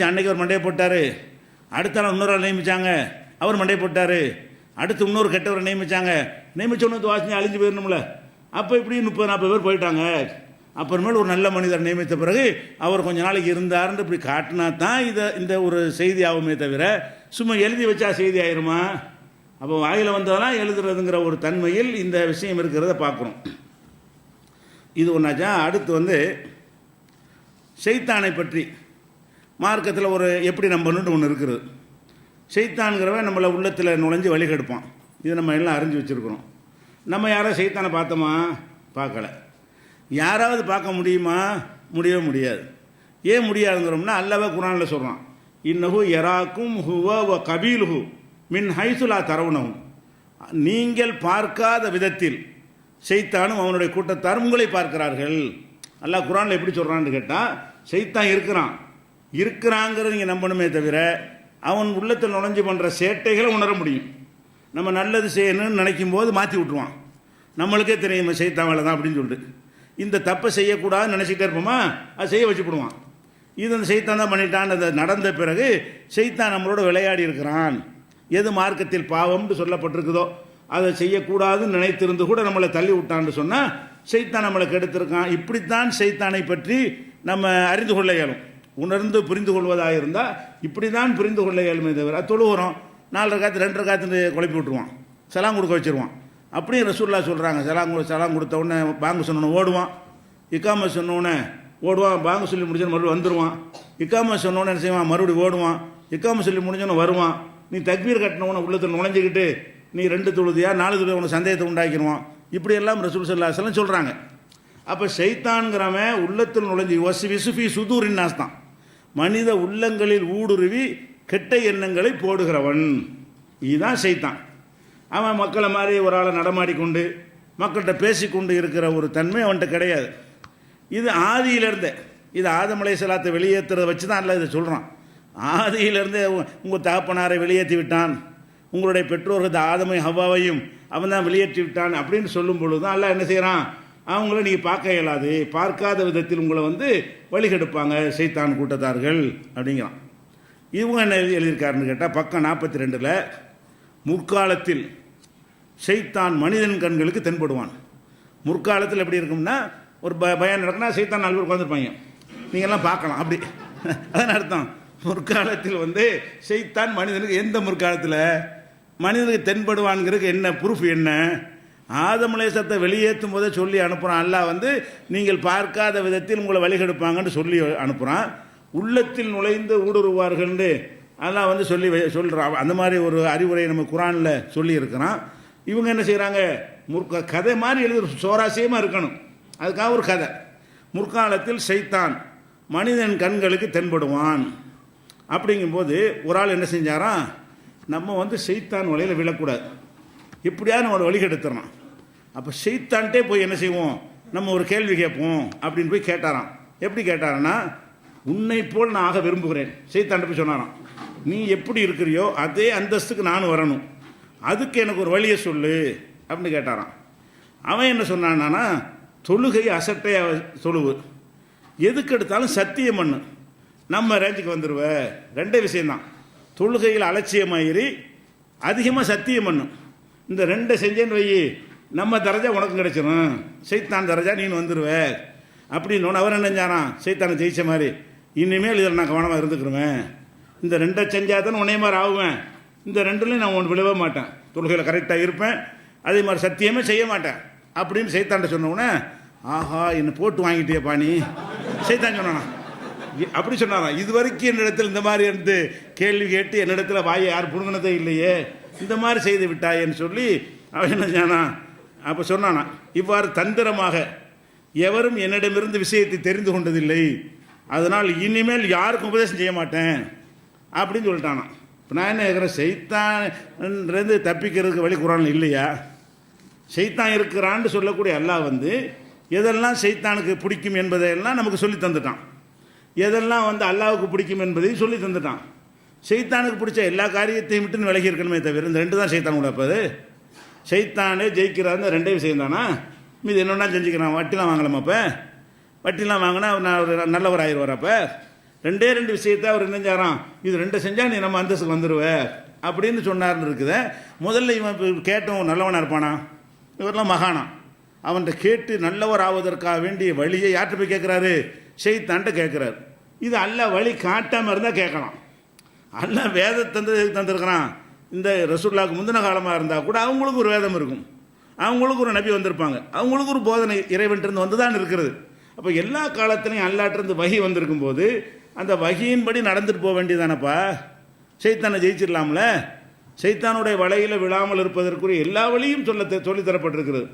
அன்னைக்கு ஒரு மண்டையை போட்டார், அடுத்த நாள் இன்னொரு ஆள் நியமித்தாங்க, அவர் மண்டையை போட்டார், அடுத்து இன்னொரு கெட்டவரை நியமிச்சோன்னு வாசனை அழிஞ்சு போயிடணும்ல. அப்போ இப்படி 30-40 பேர் போயிட்டாங்க. அப்புறமேல் ஒரு நல்ல மனிதர் நியமித்த பிறகு அவர் கொஞ்ச நாளைக்கு இருந்தார்னு இப்படி காட்டினா தான் இந்த ஒரு செய்தி ஆகுமே தவிர சும்மா எழுதி வச்சா செய்தி ஆயிருமா? அப்போ வாயில் வந்ததெல்லாம் எழுதுறதுங்கிற ஒரு தன்மையில் இந்த விஷயம் இருக்கிறத பார்க்குறோம். இது ஒன்றாச்சா. அடுத்து வந்து ஷைத்தானை பற்றி மார்க்கத்தில் ஒரு எப்படி நம்பணுன்னு ஒன்று இருக்குது. ஷைத்தான்கிறவன் நம்மளை உள்ளத்தில் நுழைஞ்சு வழிகெடுப்பான். இது நம்ம எல்லாம் அறிஞ்சு வச்சுருக்கிறோம். நம்ம யாராவது ஷைத்தானை பார்த்தோமா? பார்க்கல. யாராவது பார்க்க முடியுமா? முடியவே முடியாது. ஏன் முடியாதுங்கிறோம்னா அல்லாஹ் குர்ஆனில் சொல்கிறான், இன்னஹு யராக்கும் ஹுவ வ கபீலுஹு மின் ஹைசு லா தரவுனஹு. நீங்கள் பார்க்காத விதத்தில் ஷைத்தானும் அவனுடைய கூட்டத்தாரும் உங்களை பார்க்கிறார்கள். அல்லாஹ் குர்ஆனில் எப்படி சொல்கிறான்னு கேட்டால், ஷைத்தான் இருக்கிறாங்கிறத நீங்கள் நம்பணுமே தவிர அவன் உள்ளத்தில் நுழைஞ்சு பண்ணுற சேட்டைகளை உணர முடியும். நம்ம நல்லது செய்யணும்னு நினைக்கும் போது மாற்றி விட்டுருவான். நம்மளுக்கே தெரியும் ஷைத்தான் வேலை தான் அப்படின்னு சொல்லிட்டு இந்த தப்பை செய்யக்கூடாதுன்னு நினச்சிக்கிட்டே இருப்போமா, அது செய்ய வச்சுப்படுவான். இது அந்த ஷைத்தான் தான் பண்ணிட்டான். அது நடந்த பிறகு ஷைத்தான் நம்மளோட விளையாடி இருக்கிறான். எது மார்க்கத்தில் பாவம்னு சொல்லப்பட்டிருக்குதோ அதை செய்யக்கூடாதுன்னு நினைத்திருந்து கூட நம்மளை தள்ளி விட்டான்னு சொன்னால் ஷைத்தான் நம்மளை கெடுத்திருக்கான். இப்படித்தான் ஷைத்தானை பற்றி நம்ம அறிந்து கொள்ள இயலும். உணர்ந்து புரிந்து கொள்வதாக இருந்தால் இப்படி தான் புரிந்து கொள்ள இயலுமே தவிர தொழுகிறோம் 4 ரக்காத்து 2 ரக்காத்து குழப்பி விட்டுருவான், சலாம் கொடுக்க வச்சுருவான். அப்படியும் ரசூல்லா சொல்கிறாங்க, சலாம் கொடுத்த உடனே பாங்கு சொன்னோன்னே ஓடுவான், இக்காம சொன்னோன்னே ஓடுவான், பாங்கு சொல்லி முடிச்சோன்னு மறுபடியும் வந்துடுவான், இக்காம சொன்னோன்னே என்ன செய்வான், மறுபடியும் ஓடுவான், இக்காம சொல்லி முடிஞ்சோன்னு வருவான். நீ தக்பீர் கட்டினவனை உள்ளத்தில் நுழைஞ்சிக்கிட்டு நீ 2 தொழுதியா 4 தொழுதியா உனக்கு சந்தேகத்தை உண்டாக்கிடுவான். இப்படியெல்லாம் ரசூல் ஸல்லல்லாஹு அலைஹி வஸல்லம் சொல்கிறாங்க. அப்போ ஷைத்தான்கிறவன் உள்ளத்தில் நுழைஞ்சி விசுஃபி சுதூரின் நாஸ் தான், மனித உள்ளங்களில் ஊடுருவி கெட்ட எண்ணங்களை போடுகிறவன். இதுதான் ஷைத்தான். அவன் மக்களை மாதிரி ஒரு ஆளை நடமாடிக்கொண்டு மக்கள்கிட்ட பேசிக்கொண்டு இருக்கிற ஒரு தன்மை அவன்கிட்ட கிடையாது. இது ஆதியிலேருந்தே, இது ஆதம் அலைஹிஸ்ஸலாத்தை வெளியேற்றுறதை வச்சு தான் அல்ல இதை சொல்கிறான். ஆதியிலேருந்தே உங்கள் தகப்பனாரை வெளியேற்றி விட்டான், உங்களுடைய பெற்றோர்கள் ஆதமை ஹவ்வாவையும் அவன் தான் வெளியேற்றி விட்டான் அப்படின்னு சொல்லும் பொழுது தான் அல்ல என்ன செய்கிறான், அவங்கள நீங்கள் பார்க்க இயலாது, பார்க்காத விதத்தில் உங்களை வந்து வழிகெடுப்பாங்க ஷைத்தான் கூட்டத்தார்கள் அப்படிங்கிறான். இவங்க என்ன எழுதியிருக்காருன்னு கேட்டால் பக்கம் 42 முற்காலத்தில் ஷைத்தான் மனிதன் கண்களுக்கு தென்படுவான். முற்காலத்தில் எப்படி இருக்கும்னா ஒரு பயம் நடக்குன்னா ஷைத்தான் 4 பேர் உட்காந்துருப்பாங்க, நீங்கள்லாம் பார்க்கலாம் அப்படி. அதான் அர்த்தம். முற்காலத்தில் வந்து ஷைத்தான் மனிதனுக்கு எந்த முற்காலத்தில் மனிதனுக்கு தென்படுவான்ங்கிறதுக்கு என்ன ப்ரூஃப் என்ன? ஆதம் அலைஹிஸ்ஸலாத்தை வெளியேற்றும் போதே சொல்லி அனுப்புகிறான். அல்லாஹ் வந்து நீங்கள் பார்க்காத விதத்தில் உங்களை வழிகெடுப்பாங்கன்னு சொல்லி அனுப்புகிறான். உள்ளத்தில் நுழைந்து ஊடுருவார்கள்னு அல்லாஹ் வந்து சொல்கிறான். அந்த மாதிரி ஒரு அறிவுரை நம்ம குர்ஆனில் சொல்லி இருக்கிறான். இவங்க என்ன செய்கிறாங்க, கதை மாதிரி எழுது சுவாரஸ்யமாக இருக்கணும், அதுக்காக ஒரு கதை. முற்காலத்தில் ஷைத்தான் மனிதன் கண்களுக்கு தென்படுவான் அப்படிங்கும்போது ஒரு ஆள் என்ன செஞ்சாராம், நம்ம வந்து ஷைத்தான் வலையில் விழக்கூடாது, எப்படியா நம்ம வழிகெடுத்துறான். அப்போ ஷைத்தான்ட்டே போய் என்ன செய்வோம், நம்ம ஒரு கேள்வி கேட்போம் அப்படின்னு போய் கேட்டாராம். எப்படி கேட்டாரன்னா, உன்னை போல் நான் ஆக விரும்புகிறேன். ஷைத்தான்ட்ட போய் சொன்னாராம், நீ எப்படி இருக்கிறியோ அதே அந்தஸ்துக்கு நானும் வரணும், அதுக்கு எனக்கு ஒரு வழியை சொல்லு அப்படின்னு கேட்டாரான். அவன் என்ன சொன்னான்னா, தொழுகை அசட்டையாக தொழுவு, எதுக்கு எடுத்தாலும் சத்தியம் பண்ணு, நம்ம ரேஞ்சுக்கு வந்துடுவ. 2 விஷயம்தான், தொழுகையில் அலட்சியமாயிரி அதிகமாக சத்தியம் பண்ணும். இந்த 2 செஞ்சேன்னு வை நம்ம தரஜா உனக்கும் கிடைச்சிடும், சைத்தான் தரஜா நீ வந்துடுவ அப்படின்னு. அவர் என்ன செஞ்சாரான், சைத்தானை ஜெயிச்ச மாதிரி, இனிமேல் இதில் நான் கவனமாக இருந்துக்கிறேன், இந்த ரெண்டை செஞ்சால் தான் உன்னே மாதிரி ஆகுவேன், இந்த ரெண்டுலையும் நான் ஒன்று விழவே மாட்டேன், தொழுகையில் கரெக்டாக இருப்பேன், அதே மாதிரி சத்தியமே செய்ய மாட்டேன் அப்படின்னு சைத்தான்ட்ட சொன்னவுடனே, ஆஹா என்னை போட்டு வாங்கிட்டியப்பா நீ, சைத்தான் சொன்னானா அப்படி சொன்னாராம். இது வரைக்கும் என்னிடத்தில் இந்த மாதிரி இருந்து கேள்வி கேட்டு என்னிடத்தில் வாயை யார் புடுங்கினதே இல்லையே, இந்த மாதிரி செய்து விட்டாயேன்னு சொல்லி அவன் என்ன செய்யானா, அப்போ சொன்னானா, இவ்வாறு தந்திரமாக எவரும் என்னிடமிருந்து விஷயத்தை தெரிந்து கொண்டதில்லை, அதனால் இனிமேல் யாருக்கும் உபதேசம் செய்ய மாட்டேன் அப்படின்னு சொல்லிட்டானா. இப்போ நான் என்ன கேட்குறேன், சைத்தான்லேருந்து தப்பிக்கிறதுக்கு வழி குரான் இல்லையா? சைத்தான் இருக்கிறான்னு சொல்லக்கூடிய அல்லாஹ் வந்து எதெல்லாம் சைத்தானுக்கு பிடிக்கும் என்பதையெல்லாம் நமக்கு சொல்லி தந்துட்டான், எதெல்லாம் வந்து அல்லாஹ்வுக்கு பிடிக்கும் என்பதையும் சொல்லி தந்துட்டான். சைத்தானுக்கு பிடிச்ச எல்லா காரியத்தையும் விட்டு விலகி இருக்கணுமே தவிர இந்த ரெண்டு தான் சைத்தான் உழைப்பது. சைத்தானே ஜெயிக்கிறாருன்னு ரெண்டே விஷயம் தானா, மீது என்னென்னா செஞ்சுக்கிறான். வட்டிலாம் வாங்கலாமா? அப்போ வட்டிலாம் வாங்கினா நான் ஒரு நல்லவர் ஆயிடுவார். அப்போ ரெண்டே ரெண்டு விஷயத்தை அவர் என்ன செஞ்சாரான், இது ரெண்டு செஞ்சால் நீ நம்ம அந்தஸ்துக்கு வந்துடுவ அப்படின்னு சொன்னார்னு இருக்குது. முதல்ல இவன் கேட்டவன் நல்லவனாக இருப்பானா? இவரெல்லாம் மகானா. அவன்கிட்ட கேட்டு நல்லவர் ஆவதற்காக வேண்டிய வழியை யார்கிட்ட போய் கேட்குறாரு? ஷைத்தான்ட்ட கேட்குறாரு. இது அல்லாஹ் வழி காட்டாமல் இருந்தால் கேட்கலாம். அல்லாஹ் வேதத்தை தந்திருக்கிறான். இந்த ரசூலுல்லாஹ்வுக்கு முந்தின காலமாக இருந்தால் கூட அவங்களுக்கு ஒரு வேதம் இருக்கும், அவங்களுக்கு ஒரு நபி வந்திருப்பாங்க, அவங்களுக்கு ஒரு போதனை இறைவன்றிருந்து வந்து தான் இருக்கிறது. அப்போ எல்லா காலத்திலையும் அல்லாட்டிருந்து வகி வந்திருக்கும் போது அந்த வகியின்படி நடந்துட்டு போக வேண்டியதானப்பா. சைத்தானை ஜெயிச்சிடலாம்ல. சைத்தானுடைய வலையில் விழாமல் இருப்பதற்குரிய எல்லா வழியும் சொல்லித்தரப்பட்டிருக்கிறது.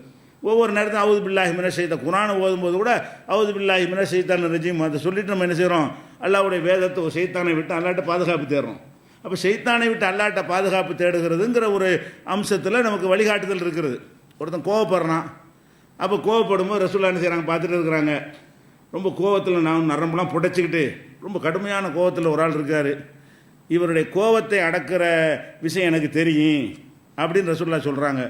ஒவ்வொரு நேரத்தையும் அவுது பில்லாஹி மினஷ் ஷைத்தான், குரானை ஓதும்போது கூட அவுது பில்லாஹி மினஷ் ஷைத்தான் ரஜீம் அதை சொல்லிட்டு நம்ம என்ன செய்கிறோம், அல்லாஹ்வுடைய வேதத்தை ஒரு சைத்தானை விட்டு அல்லாட்ட பாதுகாப்பு தேடுறோம். அப்போ சைத்தானை விட்டு அல்லாட்ட பாதுகாப்பு தேடுகிறதுங்கிற ஒரு அம்சத்தில் நமக்கு வழிகாட்டுதல் இருக்கிறது. ஒருத்தன் கோவப்படுறான், அப்போ கோவப்படும்போது ரசூலுல்லாஹ் என்ன செய்கிறாங்க, பார்த்துட்டு இருக்கிறாங்க. ரொம்ப கோவத்தில் நான் நரம்பெலாம் புடைச்சிக்கிட்டு ரொம்ப கடுமையான கோவத்தில் ஒரு ஆள் இருக்கார், இவருடைய கோவத்தை அடக்கிற விஷயம் எனக்கு தெரியும் அப்படின்னு ரசூலுல்லாஹ் சொல்கிறாங்க.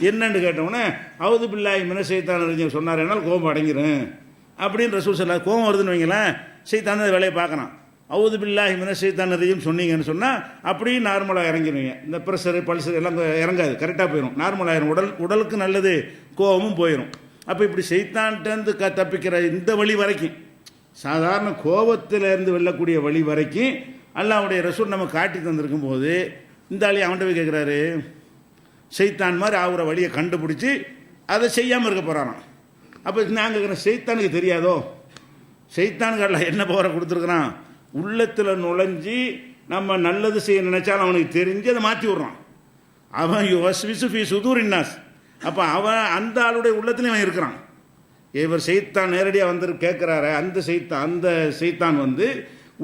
என்னன்னு கேட்டவுடனே அவுது பில்லாஹி மினஷ் ஷைத்தானிர் ரஜீம் சொன்னார், என்னால் கோபம் அடங்கிடும் அப்படின்னு ரசூல் சொல்லார். கோபம் வருதுன்னு வைங்களேன், சைத்தான் அந்த வேலையை பார்க்கணும். அவுது பில்லாஹி மினஷ் ஷைத்தானிர் ரஜீம் சொன்னீங்கன்னு சொன்னால் அப்படியே நார்மலாக இறங்கிடுவீங்க. இந்த ப்ரெஷரு பல்சர் எல்லாம் இறங்காது, கரெக்டாக போயிடும், நார்மலாகிடும். உடலுக்கு நல்லது, கோபமும் போயிடும். அப்போ இப்படி சைத்தான்கிட்டேருந்து தப்பிக்கிற இந்த வழி வரைக்கும், சாதாரண கோபத்திலேருந்து வெல்லக்கூடிய வழி வரைக்கும் அல்லாஹ்வுடைய ரசூல் நம்ம காட்டி தந்திருக்கும் போது இந்த ஆளி அவன்கிட்ட போய் கேட்குறாரு, சைத்தான் மாதிரி ஆகுற வழியை கண்டுபிடிச்சி அதை செய்யாமல் இருக்க போகிறாராம். அப்போ நான் கேட்குறேன், சைத்தானுக்கு தெரியாதோ? சைத்தானுக்கு அல்ல என்ன பவரை கொடுத்துருக்குறான், உள்ளத்தில் நுழைஞ்சி நம்ம நல்லது செய்ய நினைச்சாலும் அவனுக்கு தெரிஞ்சு அதை மாற்றி விட்றான். அவன் யுவஸ்விசுஃபி சுதூரின்னாஸ். அப்போ அவன் அந்த ஆளுடைய உள்ளத்துலேயும் அவன் இருக்கிறான். இவர் சைத்தான் நேரடியாக வந்து கேட்குறாரு, அந்த சைத்தான் வந்து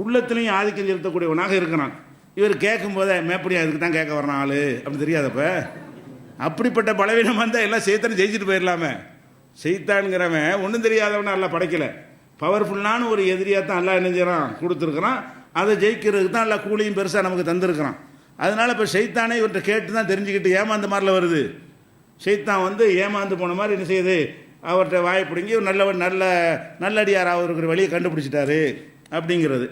உள்ளத்துலேயும் ஆதிக்கம் செலுத்தக்கூடியவனாக இருக்கிறான். இவர் கேட்கும் போதே மேப்படியா அதுக்கு தான் கேட்க வரான் ஆள் அப்படின்னு தெரியாதப்ப. அப்படிப்பட்ட பலவீனம் வந்தால் எல்லாம் சைத்தானை ஜெயிச்சுட்டு போயிடலாமே. சைத்தான்கிறவன் ஒன்றும் தெரியாதவனா எல்லாம் படைக்கலை, பவர்ஃபுல்லான ஒரு எதிரியாக தான் எல்லாம் என்ன செய்கிறான், கொடுத்துருக்குறான். அதை ஜெயிக்கிறதுக்கு தான் எல்லாம் கூலியும் பெருசாக நமக்கு தந்துருக்கிறான். அதனால் இப்போ சைத்தானே இவர்கிட்ட கேட்டு தான் தெரிஞ்சுக்கிட்டு ஏமாந்த மாதிரில வருது. சைத்தான் வந்து ஏமாந்து போன மாதிரி என்ன செய்யுது, அவர்கிட்ட வாயை பிடிங்கி நல்லடியாராக இருக்கிற வழியை கண்டுபிடிச்சிட்டாரு அப்படிங்கிறது.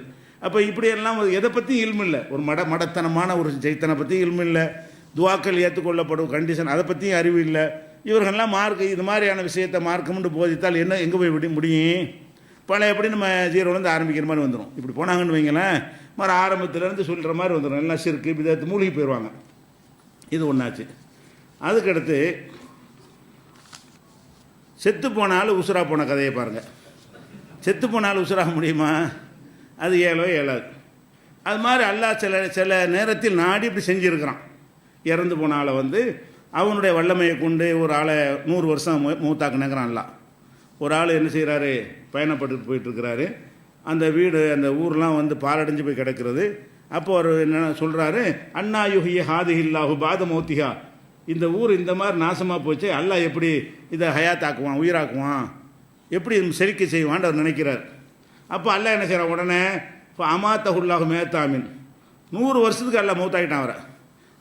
அப்போ இப்படியெல்லாம் எதை பற்றியும் இல்மு இல்லை, ஒரு மடத்தனமான ஒரு சைத்தனை பற்றி இல்மு இல்லை, துவாக்கள் ஏற்றுக்கொள்ளப்படும் கண்டிஷன் அதை பற்றியும் அறிவு இல்லை. இவர்கள்லாம் மார்க் இது மாதிரியான விஷயத்தை மார்க்கம்னு போதித்தால் என்ன எங்கே போய் முடியும்? பழைய எப்படி நம்ம ஜீரோலேருந்து ஆரம்பிக்கிற மாதிரி வந்துடும். இப்படி போனாங்கன்னு வைங்களேன், மாதிரி ஆரம்பத்துலேருந்து சொல்கிற மாதிரி வந்துடும். எல்லாம் சிறுக்கு விதத்து மூழ்கி போயிடுவாங்க. இது ஒன்றாச்சு. அதுக்கடுத்து செத்து போனாலும் உசுரா போன கதையை பாருங்கள். செத்து போனாலும் உசுராக முடியுமா? அது ஏழாது. அது மாதிரி அல்லாஹ் சில நேரத்தில் நாடி இப்படி செஞ்சுருக்கிறான். இறந்து போன ஆளை வந்து அவனுடைய வல்லமையை கொண்டு ஒரு ஆளை 100 வருஷம் மூத்தாக்குனேங்கிறான் அல்லாஹ். ஒரு ஆள் என்ன செய்கிறாரு, பயணப்பட்டு போயிட்டுருக்கிறாரு. அந்த வீடு அந்த ஊர்லாம் வந்து பாலடைஞ்சு போய் கிடக்கிறது. அப்போ அவர் என்ன சொல்கிறாரு, அண்ணா யுஹி ஹாதிஹில்லாஹு பாத மௌத்திஹா, இந்த ஊர் இந்த மாதிரி நாசமாக போச்சு, அல்லாஹ் எப்படி இதை ஹயாத்தாக்குவான், உயிராக்குவான், எப்படி செழிக்க செய்வான்னு அவர் நினைக்கிறார். அப்போ அல்லாஹ் என்ன செய்கிறான், உடனே இப்போ அமாத்தஹுல்லாஹு மேத்தாமின் 100 வருஷத்துக்கு அல்லாஹ் மௌத்தாக்கிட்டான். அவரை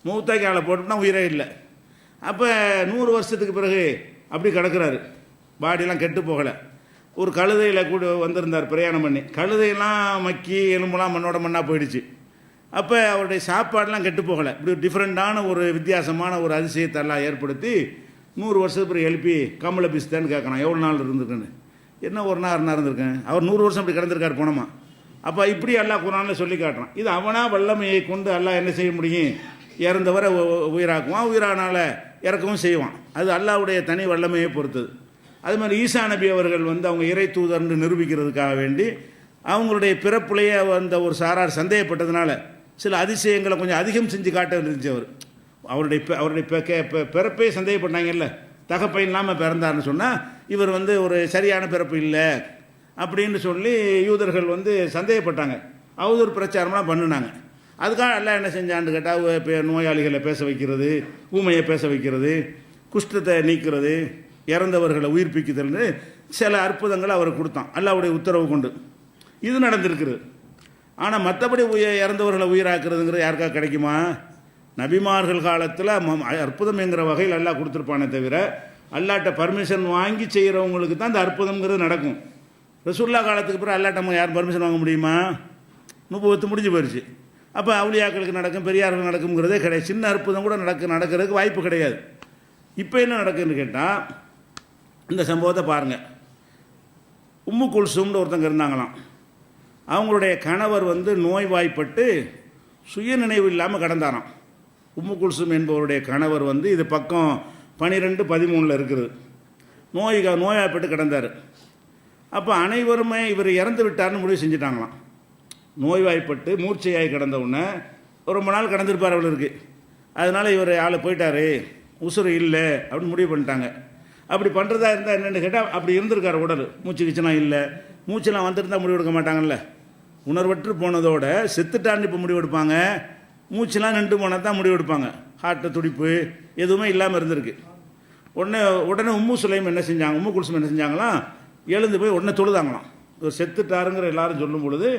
மௌத்தாக்கி ஆளை போட்டுனா உயிரே இல்லை. அப்போ 100 வருஷத்துக்கு பிறகு அப்படி கிடக்கிறாரு, பாடியெல்லாம் கெட்டு போகலை. ஒரு கழுதையில் கூட வந்திருந்தார் பிரயாணம் பண்ணி, கழுதையெல்லாம் மக்கி எலும்புலாம் மண்ணாக போயிடுச்சு. அப்போ அவருடைய சாப்பாடெலாம் கெட்டு போகலை. இப்படி ஒரு டிஃப்ரெண்ட்டான ஒரு வித்தியாசமான ஒரு அதிசயத்தெல்லாம் ஏற்படுத்தி 100 வருஷத்துக்கு பிறகு எழுப்பி கமலை பிஸ்தான்னு கேட்குறான், எவ்வளோ நாள் இருந்திருக்குன்னு. என்ன ஒரு நாள் இருந்திருக்கேன், அவர் 100 வருஷம் அப்படி கிடந்திருக்கார் போனோமா. அப்போ இப்படி அல்லாஹ் குர்ஆனில் சொல்லி காட்டுறான். இது அவனா வல்லமையை கொண்டு அல்லாஹ் என்ன செய்ய முடியும், இறந்தவரை உயிராக்குவான், உயிரானால இறக்கவும் செய்வான். அது அல்லாஹ்வுடைய தனி வல்லமையை பொறுத்தது. அது மாதிரி ஈசா நபி அவர்கள் அவங்க இறை தூதர்னு நிரூபிக்கிறதுக்காக வேண்டி அவங்களுடைய பிறப்புலையே ஒரு சாரார் சந்தேகப்பட்டதுனால சில அதிசயங்களை கொஞ்சம் அதிகம் செஞ்சு காட்ட இருந்துச்சு. அவருடைய பிறப்பே சந்தேகப்பட்டாங்கல்ல, தகப்பை இல்லாமல் பிறந்தார்னு சொன்னால் இவர் ஒரு சரியான பிறப்பு இல்லை அப்படின்னு சொல்லி யூதர்கள் சந்தேகப்பட்டாங்க. அவதூறு பிரச்சாரம்லாம் பண்ணினாங்க. அதுக்காக எல்லாம் என்ன செஞ்சான்னு கேட்டால் நோயாளிகளை பேச வைக்கிறது, ஊமையை பேச வைக்கிறது, குஷ்டத்தை நீக்கிறது, இறந்தவர்களை உயிர்ப்பிக்குதல்னு சில அற்புதங்களை அவர் கொடுத்தான் அல்லாஹ்வுடைய உத்தரவு கொண்டு. இது நடந்திருக்குது. ஆனால் மற்றபடி இறந்தவர்களை உயிராக்குறதுங்கிறது யாருக்கா கிடைக்குமா? நபிமார்கள் காலத்தில் அற்புதம் என்கிற வகையில் அல்லாஹ் கொடுத்துருப்பானே தவிர அல்லாட்ட பர்மிஷன் வாங்கி செய்கிறவங்களுக்கு தான் இந்த அற்புதம்ங்கிறது நடக்கும். ரசூல்லா காலத்துக்கு பிறகு அல்லாட்ட யாரும் பர்மிஷன் வாங்க முடியுமா? 30 முடிஞ்சு போயிடுச்சு. அப்போ அவுலியாக்களுக்கு நடக்கும், பெரியார்களுக்கு நடக்குங்கிறதே கிடையாது. சின்ன அற்புதம் கூட நடக்கிறதுக்கு வாய்ப்பு கிடையாது. இப்போ என்ன நடக்குதுன்னு கேட்டால் இந்த சம்பவத்தை பாருங்கள். உம்மு குல்சூம்னு ஒருத்தங்க இருந்தாங்களாம். அவங்களுடைய கணவர் நோய்வாய்ப்பட்டு சுயநினைவு இல்லாமல் கடந்தாராம். உம்மு குல்சூம் என்பவருடைய கணவர் இது பக்கம் 12-13 இருக்குது. நோய்வாய்ப்பட்டு கிடந்தார். அப்போ அனைவருமே இவர் இறந்து விட்டார்னு முடிவு செஞ்சுட்டாங்களாம். நோய்வாய்ப்பட்டு மூர்ச்சையாகி கிடந்த உடனே ரொம்ப நாள் கடந்திருப்பார் அவளுக்கு. அதனால் இவர் ஆள் போயிட்டார், உசுறு இல்லை அப்படின்னு முடிவு பண்ணிட்டாங்க. அப்படி பண்ணுறதா இருந்தால் என்னென்னு கேட்டால் அப்படி இருந்திருக்கார் உடல், மூச்சு கிச்சனா இல்லை. மூச்செல்லாம் வந்துருந்தால் முடிவு எடுக்க மாட்டாங்கல்ல. உணர்வற்று போனதோட செத்துட்டான்னு இப்போ முடிவு எடுப்பாங்க. மூச்செல்லாம் நின்று போனால் தான் முடிவு எடுப்பாங்க. ஹார்ட்டு துடிப்பு எதுவுமே இல்லாமல் இருந்திருக்கு. உடனே உம்மு சுலைம் என்ன செஞ்சாங்க, உம்மு குல்சும் என்ன செஞ்சாங்களாம், எழுந்து போய் உடனே தொழுதாங்களாம். இவர் செத்துட்டாருங்கிற எல்லாரும் சொல்லும் பொழுது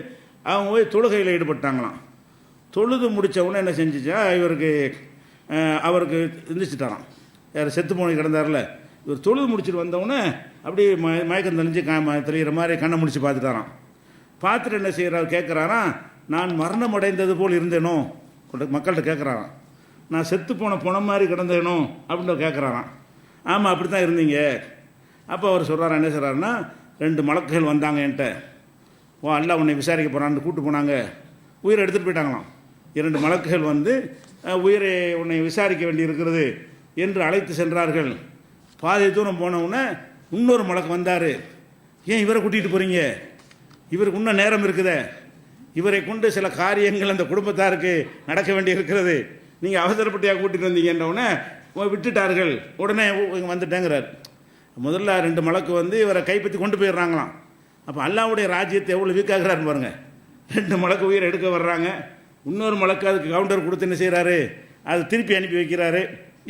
அவங்க போய் தொழுகையில் ஈடுபட்டாங்களாம். தொழுது முடித்த உடனே என்ன செஞ்சிச்சா, அவருக்கு எந்திரிச்சிட்டாராம். யார் செத்து போன கிடந்தார்ல, இவர் தொழுது முடிச்சுட்டு வந்தவுடனே அப்படியே மயக்கம் தெளிஞ்சு தெரிகிற மாதிரி கண்ணை முடிச்சு பார்த்துட்டாராம். பார்த்துட்டு என்ன செய்கிறார் கேட்குறாராம், நான் மரணம் அடைந்தது போல் இருந்தேனோ மக்கள்கிட்ட கேட்குறாராம். நான் செத்து போன மாதிரி கிடந்தேனோ அப்படின்னு கேட்குறாராம். ஆமாம் அப்படி தான் இருந்தீங்க. அப்போ அவர் சொல்கிறாரா, என்ன சொல்கிறாருன்னா, 2 மலக்குகள் வந்தாங்க என்கிட்ட. அல்லாஹ் உன்னை விசாரிக்க போகிறான்னு கூப்பிட்டு போனாங்க. உயிரை எடுத்துகிட்டு போயிட்டாங்களாம். 2 மலக்குகள் உயிரை உன்னை விசாரிக்க வேண்டி இருக்கிறது என்று அழைத்து சென்றார்கள். பாதி தூரம் போனவுடனே இன்னொரு மலக்கு வந்தார். ஏன் இவரை கூட்டிகிட்டு போகிறீங்க, இவருக்கு இன்னும் நேரம் இருக்குதே, இவரை கொண்டு சில காரியங்கள் அந்த குடும்பத்தாருக்கு நடக்க வேண்டி இருக்கிறது, நீங்கள் அவசரப்பட்டியாக கூட்டிகிட்டு வந்தீங்கன்றவுடனே விட்டுட்டார்கள். உடனே வந்துட்டேங்கிறார். முதல்ல 2 மலக்கு இவரை கைப்பற்றி கொண்டு போயிடுறாங்களாம். அப்போ அல்லாஹ்வுடைய ராஜ்யத்தை எவ்வளோ வீக்காகிறாருன்னு பாருங்கள். 2 மலக்கு உயிரை எடுக்க வர்றாங்க. இன்னொரு மலக்கு அதுக்கு கவுண்டர் கொடுத்து என்ன செய்கிறாரு, அது திருப்பி அனுப்பி வைக்கிறாரு.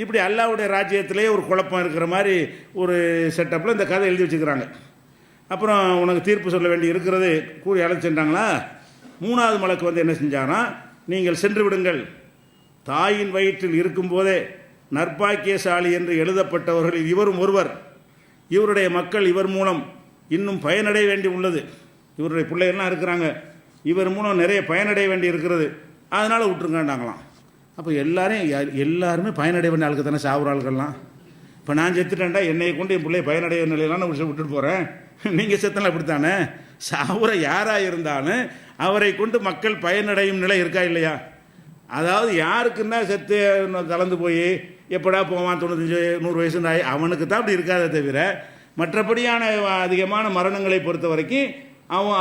இப்படி அல்லாஹ்வுடைய ராஜ்யத்திலே ஒரு குழப்பம் இருக்கிற மாதிரி ஒரு செட்டப்பில் இந்த கதை எழுதி வச்சுக்கிறாங்க. அப்புறம் உனக்கு தீர்ப்பு சொல்ல வேண்டி இருக்கிறது கூறி அழைச்சி சென்றாங்களா. 3வது மலக்கு என்ன செஞ்சாரா, நீங்கள் சென்று விடுங்கள், தாயின் வயிற்றில் இருக்கும்போதே நற்பாக்கியசாலி என்று எழுதப்பட்டவர்களில் இவரும் ஒருவர், இவருடைய மக்கள் இவர் மூலம் இன்னும் பயனடைய வேண்டி உள்ளது. இவருடைய பிள்ளைகள்லாம் இருக்கிறாங்க, இவர் மூலம் நிறைய பயனடைய வேண்டி இருக்கிறது, அதனால் விட்டுருங்கண்டாங்களாம். அப்போ எல்லாருமே பயனடைய வேண்டிய ஆளுக்கு தானே சாவுற ஆளுக்கெல்லாம். இப்போ நான் செத்துட்டேன்டா, என்னை கொண்டு என் பிள்ளைய பயனடைய நிலையெல்லாம் நான் விட்டுட்டு போகிறேன். நீங்கள் செத்தலாம் அப்படித்தானே. சாவுற யாராக இருந்தாலும் அவரை கொண்டு மக்கள் பயனடையும் நிலை இருக்கா இல்லையா? அதாவது யாருக்குன்னா செத்து கலந்து போய் எப்படா போவான் 95-100 வயசுன்னு ஆகி அவனுக்கு தான் அப்படி இருக்காதே தவிர மற்றபடியான அதிகமான மரணங்களை பொறுத்த வரைக்கும்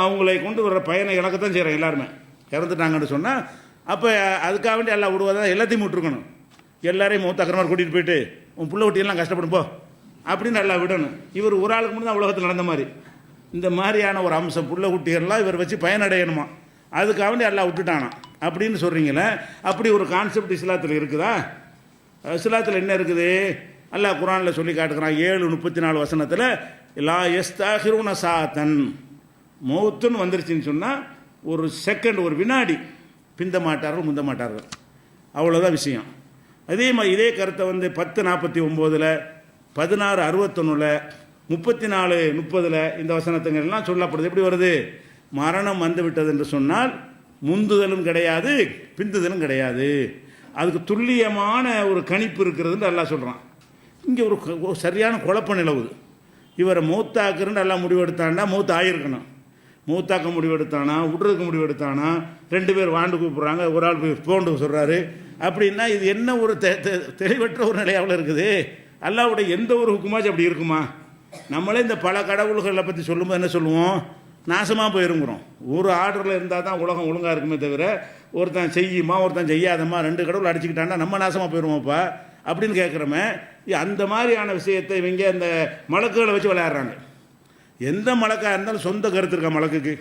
அவங்களை கொண்டு வர்ற பயனை இழக்கத்தான் செய்கிறேன். எல்லாருமே இறந்துட்டாங்கன்னு சொன்னால் அப்போ அதுக்காக வேண்டி எல்லாம் விடுவதா, எல்லாத்தையும் விட்டுருக்கணும். எல்லாரையும் மூத்தக்கரமாக கூட்டிகிட்டு போயிட்டு உன் புள்ள ஒட்டியெல்லாம் கஷ்டப்படும் போ அப்படின்னு நல்லா விடணும். இவர் ஒரு ஆளுக்கு மட்டும் தான் உலகத்தில் நடந்த மாதிரி இந்த மாதிரியான ஒரு அம்சம் புள்ள குட்டிகள்லாம் இவர் வச்சு பயனடையணுமா, அதுக்காக வேண்டி எல்லாம் விட்டுட்டானா அப்படின்னு சொல்கிறீங்களே. அப்படி ஒரு கான்செப்ட் இஸ்லாத்தில் இருக்குதா? இஸ்லாத்தில் என்ன இருக்குது? அல்லாஹ் குர்ஆனில் சொல்லி காட்டுக்கிறான். 7:34 வசனத்தில் லா யஸ்தாஹிரூன சாத்தன், மௌத்துன்னு வந்துருச்சுன்னு சொன்னால் ஒரு செகண்ட், ஒரு வினாடி பிந்த மாட்டார்கள், முந்த மாட்டார்கள், அவ்வளோதான் விஷயம். அதே மாதிரி இதே கருத்தை 10:49, 16:61, 34:30 இந்த வசனத்துங்கள்லாம் சொல்லப்படுது. எப்படி வருது? மரணம் வந்து விட்டது என்று சொன்னால் முந்துதலும் கிடையாது, பிந்துதலும் கிடையாது, அதுக்கு துல்லியமான ஒரு கணிப்பு இருக்கிறதுன்னு அல்லாஹ் சொல்கிறான். இங்கே ஒரு சரியான குழப்பம் நிலவுது. இவரை மௌத்தாக்குறன்னு எல்லாம் முடிவெடுத்தான்னா மௌத்து ஆகிருக்கணும். மௌத்தாக்க முடிவெடுத்தானா, விட்றதுக்கு முடிவெடுத்தானா, 2 பேர் வாண்டு கூப்பிட்றாங்க, ஒரு ஆள் போய் போண்டு சொல்கிறாரு. அப்படின்னா இது என்ன ஒரு தெளிவற்ற ஒரு நிலையாவில் இருக்குது. அல்லாஹ்வுடைய எந்த ஒரு ஹுக்குமாச்சும் அப்படி இருக்குமா? நம்மளே இந்த பல கடவுள்களை பற்றி சொல்லும்போது என்ன சொல்லுவோம்? நாசமாக போயிருங்கிறோம். ஒரு ஆர்டரில் இருந்தால் தான் உலகம் ஒழுங்காக இருக்குமே தவிர, ஒருத்தன் செய்யுமா ஒருத்தன் செய்யாதம்மா 2 கடவுள் அடிச்சுக்கிட்டான்னா நம்ம நாசமாக போயிடுவோம்ப்பா அப்படின்னு கேட்குறோமே. அந்த மாதிரியான விஷயத்தை இவங்க இந்த மலக்குகளை வச்சு விளையாடுறாங்க. எந்த மலக்காக இருந்தாலும் சொந்த கருத்து இருக்கா மலக்குக்கு.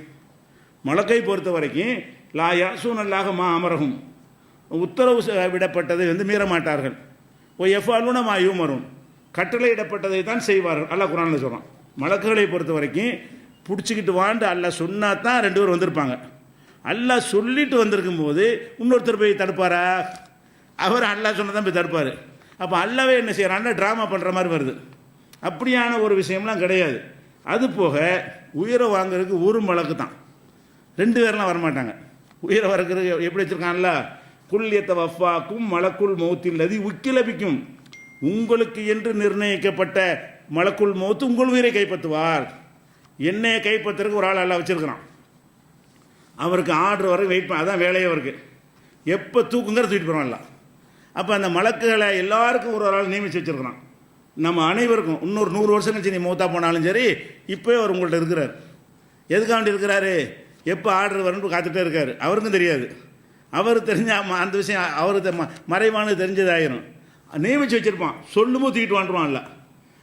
மலக்கை பொறுத்த வரைக்கும் லா யாசூனல்லாஹ மா அமரகும், உத்தரவு விடப்பட்டதை மீற மாட்டார்கள். எஃபாலுன மா யூமரும், கட்டளையிடப்பட்டதை தான் செய்வார்கள். அல்லாஹ் குர்ஆனில் சொல்கிறான். மலக்குகளை பொறுத்த வரைக்கும் பிடிச்சிக்கிட்டு வாண்டு அல்லாஹ் சொன்னா தான் 2 பேர் வந்திருப்பாங்க. அல்லாஹ் சொல்லிட்டு வந்திருக்கும் போது இன்னொருத்தர் போய் தடுப்பாரா? அவர் அல்லாஹ் சொன்னதான் போய் தடுப்பார். அப்போ அல்லாவே என்ன செய்யறான்னா ட்ராமா பண்ணுற மாதிரி வருது. அப்படியான ஒரு விஷயம்லாம் கிடையாது. அது போக உயிரை வாங்குறதுக்கு ஒரு மலக்கு தான், 2 பேர்லாம் வரமாட்டாங்க. உயிரை வறக்கிறது எப்படி வச்சுருக்கான்ல, குல்யத்தை வஃபாக்கும் மலக்குள் மௌத்தில்லதி உக்கிலபிக்கும், உங்களுக்கு என்று நிர்ணயிக்கப்பட்ட மலக்குள் மௌத்து உங்கள் உயிரை கைப்பற்றுவார். என்னையை கைப்பற்றுறதுக்கு ஒரு ஆள் எல்லாம் வச்சுருக்கிறான். அவருக்கு ஆர்டர் வரை வெயிட் பண்ண, அதான் வேலையே அவருக்கு. எப்போ தூக்குங்கிற தூக்கிட்டு போகிறான்ல. அப்போ அந்த மலக்குகளை எல்லாருக்கும் ஒரு ஆள் நியமித்து வச்சுருக்கிறான். நம்ம அனைவருக்கும் இன்னொரு 100 வருஷம் கழிச்சு நீ மூத்தா போனாலும் சரி, இப்போயே அவர் உங்கள்கிட்ட இருக்கிறார். எதுக்காண்டி இருக்கிறாரு? எப்போ ஆர்டர் வரணும்னு காத்துட்டே இருக்கார். அவருக்கும் தெரியாது. அவர் தெரிஞ்ச அந்த விஷயம் அவருக்கு மறைவானது தெரிஞ்சதாயிரும். நியமித்து வச்சுருப்பான். சொல்லும்போது தூக்கிட்டு வந்துடுவான்ல.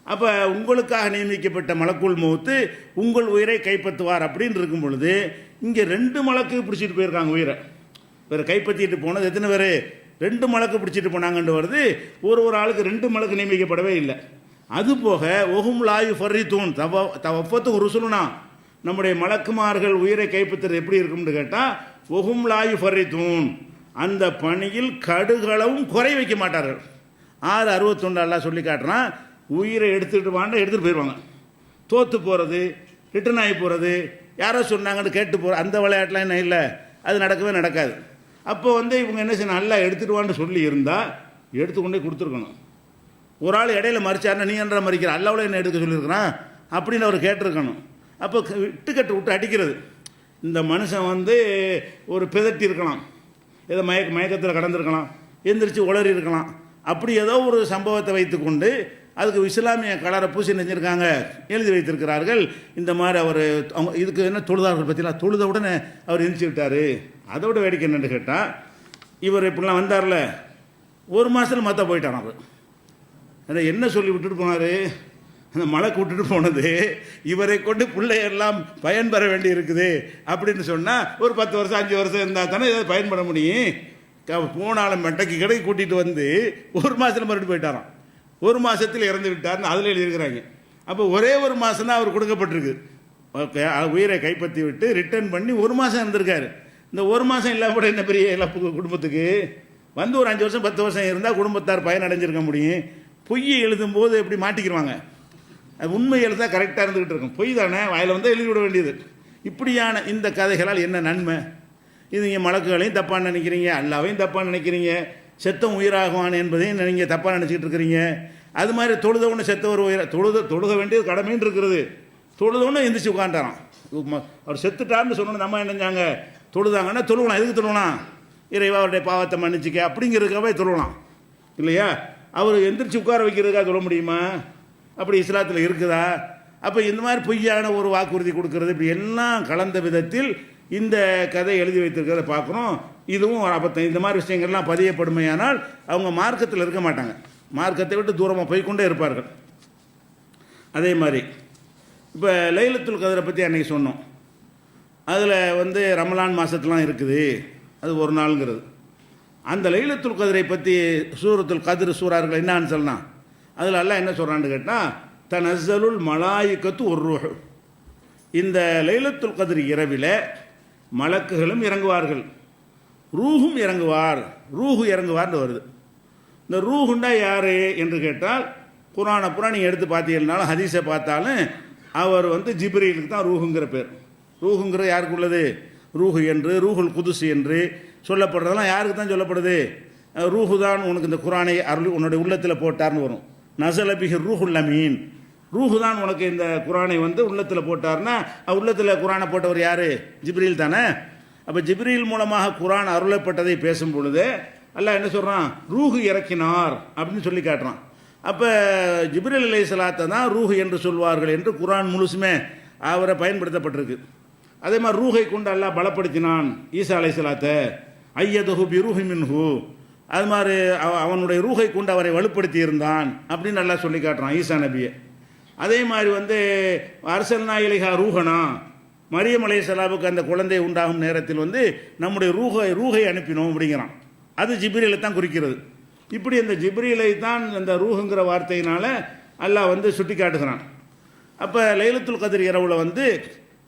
அப்போ உங்களுக்காக நியமிக்கப்பட்ட மலக்குள் மௌத்து உங்கள் உயிரை கைப்பற்றுவார் அப்படின்னு இருக்கும் பொழுது, இங்கே 2 மலக்கு பிடிச்சிட்டு போயிருக்காங்க உயிரை. வேறு கைப்பற்றிட்டு போனது எத்தனை பேர்? 2 மலக்கு பிடிச்சிட்டு போனாங்கன்னு வருது. ஒரு ஆளுக்கு 2 மலக்கு நியமிக்கப்படவே இல்லை. அதுபோக ஒஹும் லாயு ஃபர்ரி தூண் தவப்பத்து ஒரு சொல்லுனா, நம்முடைய மலக்குமார்கள் உயிரை கைப்பற்றுறது எப்படி இருக்கும்னு கேட்டால், ஒஹும் லாயு ஃபர்ரி தூண், அந்த பணியில் கடுகளவும் குறை வைக்க மாட்டார்கள். 6:61 எல்லாம் சொல்லி காட்டுறான். உயிரை எடுத்துகிட்டு வாண்டா எடுத்துகிட்டு போயிடுவாங்க. தோற்று போகிறது, ரிட்டர்ன் ஆகி போகிறது, யாரோ சொன்னாங்கன்னு கேட்டு போகிற அந்த விளையாட்டுலாம் என்ன இல்லை, அது நடக்கவே நடக்காது. அப்போ இவங்க என்ன செய்யணும், நல்லா எடுத்துகிட்டு வான்னு சொல்லி இருந்தால் எடுத்துக்கொண்டே கொடுத்துருக்கணும். ஒரு ஆள் இடையில மறிச்சாருன்னா நீ என்ற மறிக்கிற அல்லாவில் என்ன எடுக்க சொல்லியிருக்கிறான் அப்படின்னு அவர் கேட்டிருக்கணும். அப்போ விட்டு அடிக்கிறது. இந்த மனுஷன் ஒரு பிதட்டி இருக்கலாம், ஏதோ மயக்கத்தில் கடந்திருக்கலாம், எந்திரிச்சு உளறி இருக்கலாம். அப்படி ஏதோ ஒரு சம்பவத்தை வைத்துக்கொண்டு அதுக்கு இஸ்லாமிய கலரை பூசி செஞ்சுருக்காங்க, எழுதி வைத்திருக்கிறார்கள். இந்த மாதிரி அவர் அவங்க இதுக்கு என்ன தொழுதார்கள் பற்றிலாம் தொழுத உடனே அவர் எந்திரிச்சு விட்டார். அதை விட வேடிக்கை என்னென்னு கேட்டால், இவர் இப்படிலாம் வந்தார்ல, 1 மாதத்தில் மற்ற போயிட்டான். அவர் அதை என்ன சொல்லி விட்டுட்டு போனார்? அந்த மலைக்கு விட்டுட்டு போனது இவரை கொண்டு பிள்ளையெல்லாம் பயன்பெற வேண்டி இருக்குது அப்படின்னு சொன்னால், ஒரு 10 வருஷம் 5 வருஷம் இருந்தால் தானே ஏதாவது பயன்பட முடியும். போனாலும் மெட்டைக்கு கடைக்கு கூட்டிகிட்டு 1 மாதத்தில் மறுபடியும் போயிட்டாராம். 1 மாதத்தில் இறந்து விட்டார்னு அதில் எழுதியிருக்கிறாங்க. அப்போ ஒரே 1 மாதம் தான் அவர் கொடுக்கப்பட்டிருக்கு. ஓகே, உயிரை கைப்பற்றி விட்டு ரிட்டர்ன் பண்ணி 1 மாதம் இருந்திருக்காரு. இந்த 1 மாதம் இல்லாம கூட என்ன பெரிய இழப்பு குடும்பத்துக்கு. ஒரு 5 வருஷம் 10 வருஷம் இருந்தால் குடும்பத்தார் பயனடைஞ்சிருக்க முடியும். பொய்யை எழுதும்போது எப்படி மாட்டிக்கிடுவாங்க. அது உண்மை எழுதான் கரெக்டாக இருந்துக்கிட்டு இருக்கும். பொய் தானே, வாயில் எழுதி விட வேண்டியது. இப்படியான இந்த கதைகளால் என்ன நன்மை? இது நீங்கள் மலக்குகளையும் தப்பாக நினைக்கிறீங்க, அல்லாவையும் தப்பாக நினைக்கிறீங்க, செத்தம் உயிராகுவான் என்பதையும் நீங்கள் தப்பாக நினச்சிக்கிட்டு இருக்கிறீங்க. அது மாதிரி தொழுத ஒன்று செத்த ஒரு உயிரை தொழுக வேண்டியது கடமைன்னு இருக்கிறது. தொழுத ஒன்று எந்திரிச்சு உட்காண்டாராம். அவர் செத்துட்டார்னு சொன்னோன்னு நம்ம என்னஞ்சாங்க தொழுதாங்கன்னா தொழுவலாம். எதுக்கு தொழுவலாம்? இறைவா அவருடைய பாவத்தை மன்னிச்சிக்க அப்படிங்கிறதுக்காகவே தொழுவலாம் இல்லையா? அவர் எந்திரிச்சு உட்கார வைக்கிறதுக்காக சொல்ல முடியுமா? அப்படி இஸ்லாத்தில் இருக்குதா? அப்போ இந்த மாதிரி பொய்யான ஒரு வாக்குறுதி கொடுக்கறது, இப்படி எல்லாம் கலந்த விதத்தில் இந்த கதை எழுதி வைத்திருக்கிறத பார்க்குறோம். இதுவும் ஒரு அபத்தம். இந்த மாதிரி விஷயங்கள்லாம் பதியப்படுமையானால் அவங்க மார்க்கத்தில் இருக்க மாட்டாங்க, மார்க்கத்தை விட்டு தூரமாக போய்கொண்டே இருப்பார்கள். அதே மாதிரி இப்போ லைலத்துல் கத்ரை பற்றி அன்றைக்கி சொன்னோம். அதில் ரமலான் மாதத்துலாம் இருக்குது, அது ஒரு நாளுங்கிறது. அந்த லைலத்துல் கத்ரை பற்றி சூரத்துல் கத்ர் சூறார்கள் என்னான்னு சொல்லலாம். அதில் எல்லாம் என்ன சொல்கிறான்னு கேட்டால், தனஸ்ஸலுல் மலாயிக்கத்து ஒரு ரூஹ், இந்த லைலத்துல் கத்ர் இரவில் மலக்குகளும் இறங்குவார்கள், ரூஹும் இறங்குவார். ரூஹு இறங்குவார்னு வருது. இந்த ரூஹுண்டா யார் என்று கேட்டால், குரானை பூரா நீங்கள் எடுத்து பார்த்தீங்கன்னாலும் ஹதீஸை பார்த்தாலும் அவர் ஜிப்ரீலுக்கு தான் ரூஹுங்கிற பேர். ரூஹுங்கிறது யாருக்கு உள்ளது? ரூஹு என்று, ரூஹுல் குதுஸ் என்று சொல்லப்படுறதெல்லாம் யாருக்கு தான் சொல்லப்படுது? ரூஹு தான் உனக்கு இந்த குரானை அருள் உன்னுடைய உள்ளத்தில் போட்டார்னு வரும். நஸல பிஹி ரூஹுல் அமீன். ரூஹு தான் உனக்கு இந்த குரானை வந்து உள்ளத்தில் போட்டார்னா, உள்ளத்தில் குரானை போட்டவர் யார்? ஜிப்ரீல் தானே. அப்போ ஜிப்ரீல் மூலமாக குரான் அருளப்பட்டதை பேசும் பொழுது அல்லாஹ் என்ன சொல்கிறான்? ரூஹு இறக்கினார் அப்படின்னு சொல்லி காட்டுறான். அப்போ ஜிப்ரீல் அலைஹிஸ்ஸலாத்தை தான் ரூஹு என்று சொல்வார்கள் என்று குரான் முழுசுமே அவரை பயன்படுத்தப்பட்டிருக்கு. அதே மாதிரி ரூஹை கொண்டு அல்லாஹ் பலப்படுத்தினான் ஈசா அலைஹிஸ்ஸலாத்தை, ஐயதுஹு பி ரூஹி மின்ஹு. அது மாதிரி அவனுடைய ரூஹை கொண்டு அவரை வலுப்படுத்தி இருந்தான் அப்படின்னு அல்லாஹ் சொல்லி காட்டுறான் ஈசா நபியை. அதே மாதிரி வந்து அர்சல்னா இலைஹா ரூஹனா, மரியம் அலைஹிஸ்ஸலாமுக்கு அந்த குழந்தை உண்டாகும் நேரத்தில் வந்து நம்முடைய ரூஹை அனுப்பினோம் அப்படிங்கிறான். அது ஜிப்ரீலை தான் குறிக்கிறது. இப்படி அந்த ஜிப்ரீலை தான் அந்த ரூஹுங்கிற வார்த்தையினால அல்லாஹ் வந்து சுட்டி காட்டுகிறான். அப்போ லைலத்துல் கத்ர் இரவுல வந்து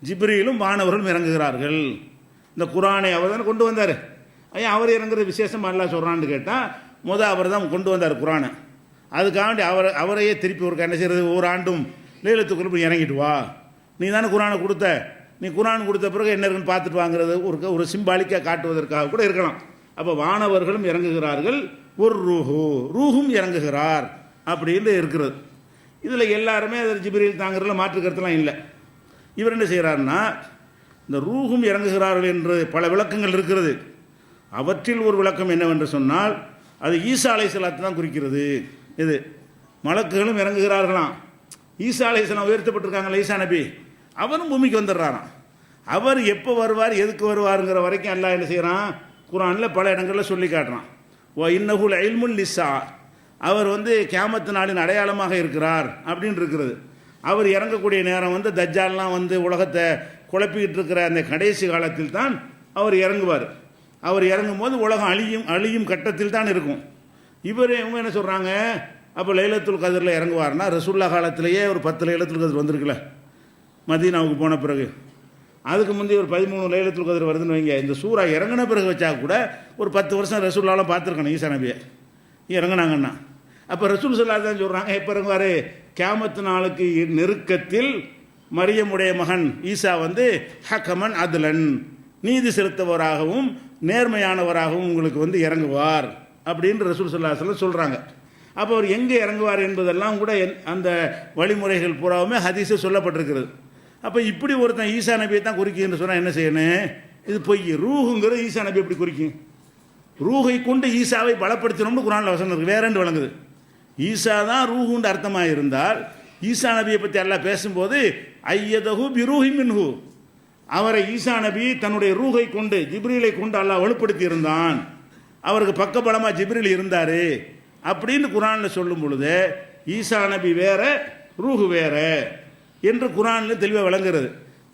ஜிப்ரீலும் வானவர்களும் இறங்குகிறார்கள். இந்த குரானை அவர் தானே கொண்டு வந்தார். ஐயா அவர் இறங்குற விசேஷம் அல்லாஹ் சொல்கிறான்னு கேட்டால் அவர் தான் கொண்டு வந்தார் குரானை. அதுக்காண்டி அவரையே திருப்பி ஒரு என்ன செய்கிறது, ஒரு ஆண்டும் லைலத்துக்குள்ள போய் இறங்கிட்டு வா, நீ தானே குரானை கொடுத்த, நீ குரான் கொடுத்த பிறகு என்ன இருக்குன்னு பார்த்துட்டு வாங்கிறது ஒரு சிம்பாலிக்காக காட்டுவதற்காக கூட இருக்கலாம். அப்போ வானவர்களும் இறங்குகிறார்கள், ஒரு ரூஹும் இறங்குகிறார் அப்படின்னு இருக்கிறது. இதில் எல்லாருமே அதில் ஜிப்ரீல் தாங்கிறதுல மாற்று கருத்துலாம் இல்லை. இவர் என்ன செய்கிறாருன்னா, இந்த ரூஹும் இறங்குகிறார்கள் என்று பல விளக்கங்கள் இருக்கிறது. அவற்றில் ஒரு விளக்கம் என்னவென்று சொன்னால், அது ஈசா அலைஹிஸ்ஸலாத்தை தான் குறிக்கிறது. இது மலக்குகளும் இறங்குகிறார்களாம். ஈசா அலைஹிஸ்ஸலாம் உயர்த்தப்பட்டிருக்காங்க, ஈசா நபி அவரும் பூமிக்கு வந்துடுறாராம். அவர் எப்போ வருவார், எதுக்கு வருவாருங்கிற வரைக்கும் அல்லாஹ் என்ன செய்கிறான், குர்ஆனில் பல இடங்களில் சொல்லி காட்டுறான். ஓ இன்னஹுல் இல்முல் லிஸ்ஸா, அவர் வந்து கியாமத்து நாளின் அடையாளமாக இருக்கிறார் அப்படின்னு இருக்கிறது. அவர் இறங்கக்கூடிய நேரம் வந்து தஜ்ஜால்லாம் வந்து உலகத்தை குழப்பிக்கிட்டு இருக்கிற அந்த கடைசி காலத்தில் தான் அவர் இறங்குவார். அவர் இறங்கும் போது உலகம் அழியும் கட்டத்தில் தான் இருக்கும். இவங்க என்ன சொல்கிறாங்க, அப்போ லைலத்துல் கத்ரில் இறங்குவார்னா ரசூல்லா காலத்திலேயே ஒரு 10 லைலத்துல் கத்ர் வந்திருக்குல்ல மதீனாவுக்கு போன பிறகு. அதுக்கு முந்தைய ஒரு 13 லைலத்துல் கத்ர் வருதுன்னு வைங்க. இந்த சூறா இறங்கின பிறகு வச்சா கூட ஒரு 10 வருஷம் ரசூல்லாலாம் பார்த்துருக்கணும் ஈசா நபியை இறங்கினாங்கன்னா. அப்போ ரசூல் ஸல்லல்லாஹு அலைஹி வஸல்லம் சொல்கிறாங்க, எப்போ இறங்குவார், கியாமத்து நாளுக்கு நெருக்கத்தில் மரியமுடைய மகன் ஈசா வந்து ஹக்கமன் அதுலன், நீதி செலுத்தவராகவும் நேர்மையானவராகவும் உங்களுக்கு வந்து இறங்குவார் அப்படின்னு ரசூல் ஸல்லல்லாஹு அலைஹி வஸல்லம் சொல்கிறாங்க. அப்போ அவர் எங்கே இறங்குவார் என்பதெல்லாம் கூட அந்த வழிமுறைகள் பூராவுமே ஹதீஸில் சொல்லப்பட்டிருக்கிறது. அப்போ இப்படி ஒருத்தன் ஈசா நபியை தான் குறிக்குன்னு சொன்னால் என்ன செய்யணும், இது பொய். ரூஹுங்கிற ஈசா நபி எப்படி குறிக்கும்? ரூஹை கொண்டு ஈசாவை பலப்படுத்தணும்னு குர்ஆனில் வசனம் இருக்குது. வேற ரெண்டு வழங்குது. ஈசா தான் ரூஹுன்ற அர்த்தமாக இருந்தால் ஈசா நபியை பற்றி அல்லாஹ் பேசும்போது ஐயதஹு பிரூஹி மின்ஹு, அவரை ஈசா நபி தன்னுடைய ரூஹை கொண்டு ஜிப்ரீலை கொண்டு அல்லாஹ் வலுப்படுத்தி இருந்தான், அவருக்கு பக்கபலமாக ஜிப்ரீல் இருந்தார் அப்படின்னு குர்ஆனில் சொல்லும் பொழுது ஈசா நபி வேற ரூஹு வேற என்று குர்ஆனில் தெளிவாக விளங்குறது.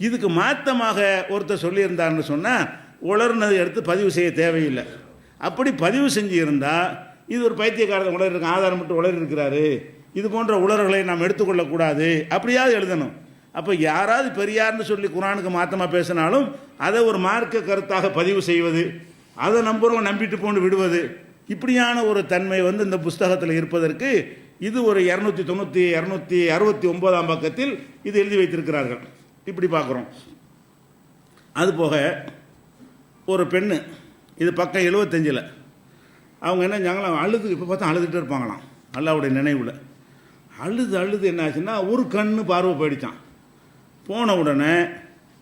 இதுக்கு மாற்றமாக ஒருத்தர் சொல்லியிருந்தார்னு சொன்னால் உளர்னதை எடுத்து பதிவு செய்ய தேவையில்லை. அப்படி பதிவு செஞ்சு இருந்தால் இது ஒரு பைத்தியக்காரத்தை உளர் இருக்கு, ஆதாரம் மட்டும் உளர் இருக்கிறாரு, இது போன்ற உளர்களை நாம் எடுத்துக்கொள்ளக்கூடாது அப்படியாவது எழுதணும். அப்போ யாராவது பெரியார்னு சொல்லி குர்ஆனுக்கு மாற்றமாக பேசினாலும் அதை ஒரு மார்க்க கருத்தாக பதிவு செய்வது, அதை நம்புறவங்க நம்பிட்டு போன்னு விடுவது, இப்படியான ஒரு தன்மை வந்து இந்த புஸ்தகத்தில் இருப்பதற்கு இது ஒரு 269ஆம் பக்கத்தில் இது எழுதி வைத்திருக்கிறார்கள். இப்படி பார்க்குறோம். அதுபோக ஒரு பெண்ணு, இது பக்கம் 75, அவங்க என்ன செஞ்சாங்களாம், அழுது, இப்போ பார்த்தா அழுதுகிட்டே இருப்பாங்களாம் அல்லாஹ்வுடைய நினைவில். அழுது என்னாச்சுன்னா ஒரு கண்ணு பார்வை போயிடுச்சான். போன உடனே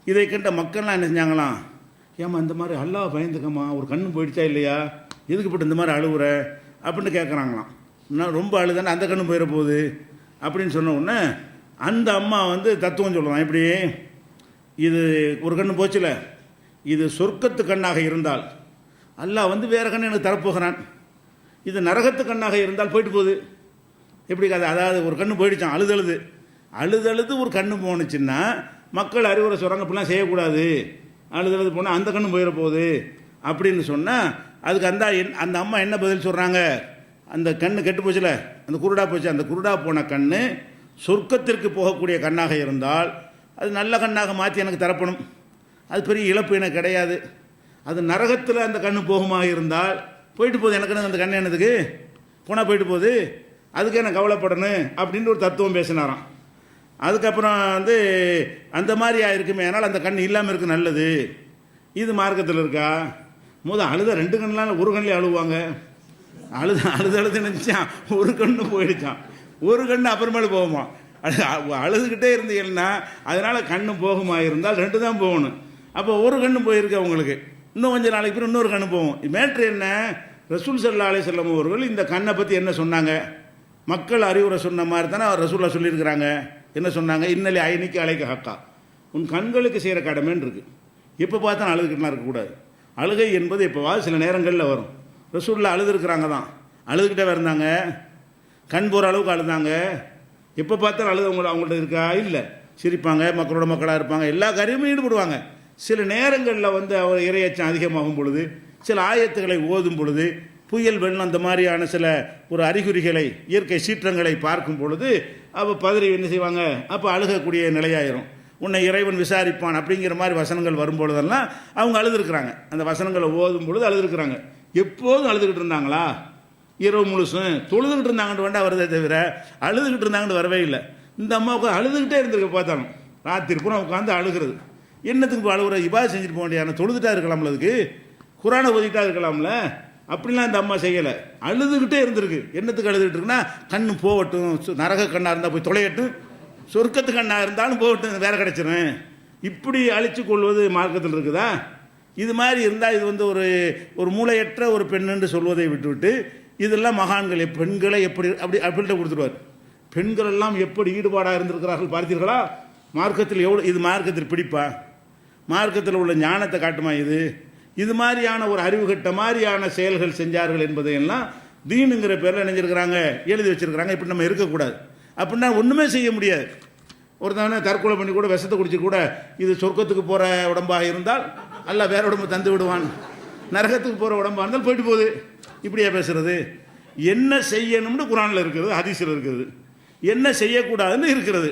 இதை கண்ட மக்கள்லாம் என்ன செஞ்சாங்களாம், ஏம்மா இந்த மாதிரி அல்லாஹ் பயந்துக்கம்மா, ஒரு கண்ணு போயிடுச்சா இல்லையா, எதுக்கு போட்டு இந்த மாதிரி அழுவுற அப்படின்னு கேட்குறாங்களாம். நான் ரொம்ப அழுதானே அந்த கண்ணு போயிட போகுது அப்படின்னு சொன்ன உடனே அந்த அம்மா வந்து தத்துவம் சொல்லலாம், இப்படி இது ஒரு கண்ணு போச்சுல, இது சொர்க்கத்து கண்ணாக இருந்தால் அல்லாஹ் வந்து வேறு கண்ணு எனக்கு தரப்போகிறான், இது நரகத்து கண்ணாக இருந்தால் போயிட்டு போகுது. எப்படி கதை, அதாவது ஒரு கண்ணு போயிடுச்சான் அழுதழுது ஒரு கண்ணு போணுச்சுன்னா மக்கள் அறிவுரை சொல்கிறாங்க, இப்படிலாம் செய்யக்கூடாது, அழுதழுது போனால் அந்த கண்ணு போயிட போகுது அப்படின்னு சொன்னால் அதுக்கு அந்த அம்மா என்ன பதில் சொல்கிறாங்க, அந்த கண்ணு கெட்டு போச்சுல, அந்த குருடா போச்சு, அந்த குருடா போன கண்ணு சொர்க்கத்திற்கு போகக்கூடிய கண்ணாக இருந்தால் அது நல்ல கண்ணாக மாற்றி எனக்கு தரப்படும், அது பெரிய இழப்பு எனக்கு கிடையாது. அது நரகத்தில் அந்த கண்ணு போகுமாக இருந்தால் போயிட்டு போகுது, எனக்கு அந்த கண்ணு என்னதுக்கு போனால் போயிட்டு போகுது, அதுக்கே நான் கவலைப்படணும் அப்படின்னு ஒரு தத்துவம் பேசினாராம். அதுக்கப்புறம் வந்து அந்த மாதிரி ஆயிருக்குமே, அதனால் அந்த கண் இல்லாமல் இருக்கு நல்லது, இது மார்க்கத்தில் இருக்கா? அழுத 2 கண்ணெலாம் ஒரு கண்ணிலே அழுவாங்க, அழுது நினச்சான் ஒரு கண்ணு போயிடுச்சான், ஒரு கண்ணு அப்புறமேல போகுமா. அழுதுகிட்டே இருந்தீங்கன்னா அதனால கண்ணு போகுமா இருந்தால் 2 தான் போகணும். அப்போ ஒரு கண்ணு போயிருக்கு அவங்களுக்கு, இன்னும் கொஞ்சம் நாளைக்கு பிறகு இன்னொரு கண்ணு போகும். மேட்ரு என்ன, ரசூல் ஸல்லல்லாஹு அலைஹி வஸல்லம் அவர்கள் இந்த கண்ணை பற்றி என்ன சொன்னாங்க? மக்கள் அறிவுரை சொன்ன மாதிரி தானே அவர் ரசூல்லா சொல்லியிருக்கிறாங்க. என்ன சொன்னாங்க? இன்னலி ஐனிக்கு அலைக்க ஹக்கா, உன் கண்களுக்கு செய்கிற கடமைன்னு இருக்குது. எப்போ பார்த்தா அழுதுகிட்டுலாம் இருக்கக்கூடாது. அழுகை என்பது எப்போவாது சில நேரங்களில் வரும். ரசூல்லா அழுதுருக்குறாங்க தான், அழுதுகிட்டே இருந்தாங்க, கண் போகிற அளவுக்கு அழுதாங்க. எப்போ பார்த்தாலும் அழுதவங்க அவங்கள்ட்ட இருக்கா? இல்லை. சிரிப்பாங்க, மக்களோட மக்களாக இருப்பாங்க, எல்லா காரியமும் ஈடுபடுவாங்க. சில நேரங்களில் வந்து அவர் இரையச்சம் அதிகமாகும் பொழுது, சில ஆயத்துக்களை ஓதும் பொழுது, புயல் வெள்ளம் அந்த மாதிரியான சில ஒரு அறிகுறிகளை, இயற்கை சீற்றங்களை பார்க்கும் பொழுது அப்போ பதறி என்ன செய்வாங்க? அப்போ அழுகக்கூடிய நிலையாயிரும். உன்னை இறைவன் விசாரிப்பான் அப்படிங்கிற மாதிரி வசனங்கள் வரும்பொழுதெல்லாம் அவங்க அழுதுருக்குறாங்க. அந்த வசனங்களை ஓதும் பொழுது அழுதுருக்குறாங்க. எப்போதும் அழுதுகிட்டு இருந்தாங்களா? இரவு முழுசும் தொழுதுகிட்டு இருந்தாங்கன்னு வேண்டாம் வருதே தவிர அழுதுகிட்டு இருந்தாங்கன்னு வரவே இல்லை. இந்த அம்மாவுக்கு அழுதுகிட்டே இருந்திருக்க பார்த்தாலும் ராத்திரி பூரா உட்காந்து அழுகிறது. என்னத்துக்கு இப்போ அழுகுற? இபாதத் செஞ்சுட்டு போக வேண்டிய தொழுதுட்டா இருக்கலாம்ல, அதுக்கு குரானை ஓதிட்டா இருக்கலாம்ல. அப்படிலாம் இந்த அம்மா செய்யலை, அழுதுகிட்டே இருந்திருக்கு. என்னத்துக்கு அழுதுகிட்டு இருக்குன்னா, கண்ணு போகட்டும், நரக கண்ணாக இருந்தால் போய் தொலையட்டும், சொர்க்கத்து கண்ணாக இருந்தாலும் போகட்டும், வேற கிடைச்சிடும். இப்படி அழிச்சு கொள்வது மார்க்கத்தில் இருக்குதா? இது மாதிரி இருந்தால் இது வந்து ஒரு மூளையற்ற ஒரு பெண்ணுன்னு சொல்வதை விட்டுவிட்டு இதெல்லாம் மகான்கள் பெண்களை எப்படி அப்படின்ட்டு கொடுத்துருவார். பெண்கள் எல்லாம் எப்படி ஈடுபாடாக இருந்திருக்கிறார்கள் பார்த்தீர்களா? மார்க்கத்தில் எவ்வளோ, இது மார்க்கத்தில் பிடிப்பா? மார்க்கத்தில் உள்ள ஞானத்தை காட்டுமா? இது மாதிரியான ஒரு அறிவு கட்ட மாதிரியான செயல்கள் செஞ்சார்கள் என்பதையெல்லாம் தீனுங்கிற பேரில் நினைஞ்சிருக்கிறாங்க, எழுதி வச்சிருக்கிறாங்க. இப்படி நம்ம இருக்கக்கூடாது. அப்படின்னா ஒன்றுமே செய்ய முடியாது. ஒருத்தவனை தற்கொலை பண்ணி கூட விஷத்தை குடிச்சு கூட இது சொர்க்கத்துக்கு போகிற உடம்பாக இருந்தால் அல்லாஹ் வேற உடம்பு தந்து விடுவான், நரகத்துக்கு போகிற உடம்பாக இருந்தால் போயிட்டு போகுது. இப்படியா பேசுறது? என்ன செய்யணும்னு குரானில் இருக்கிறது, ஹதீஸில் இருக்கிறது, என்ன செய்யக்கூடாதுன்னு இருக்கிறது.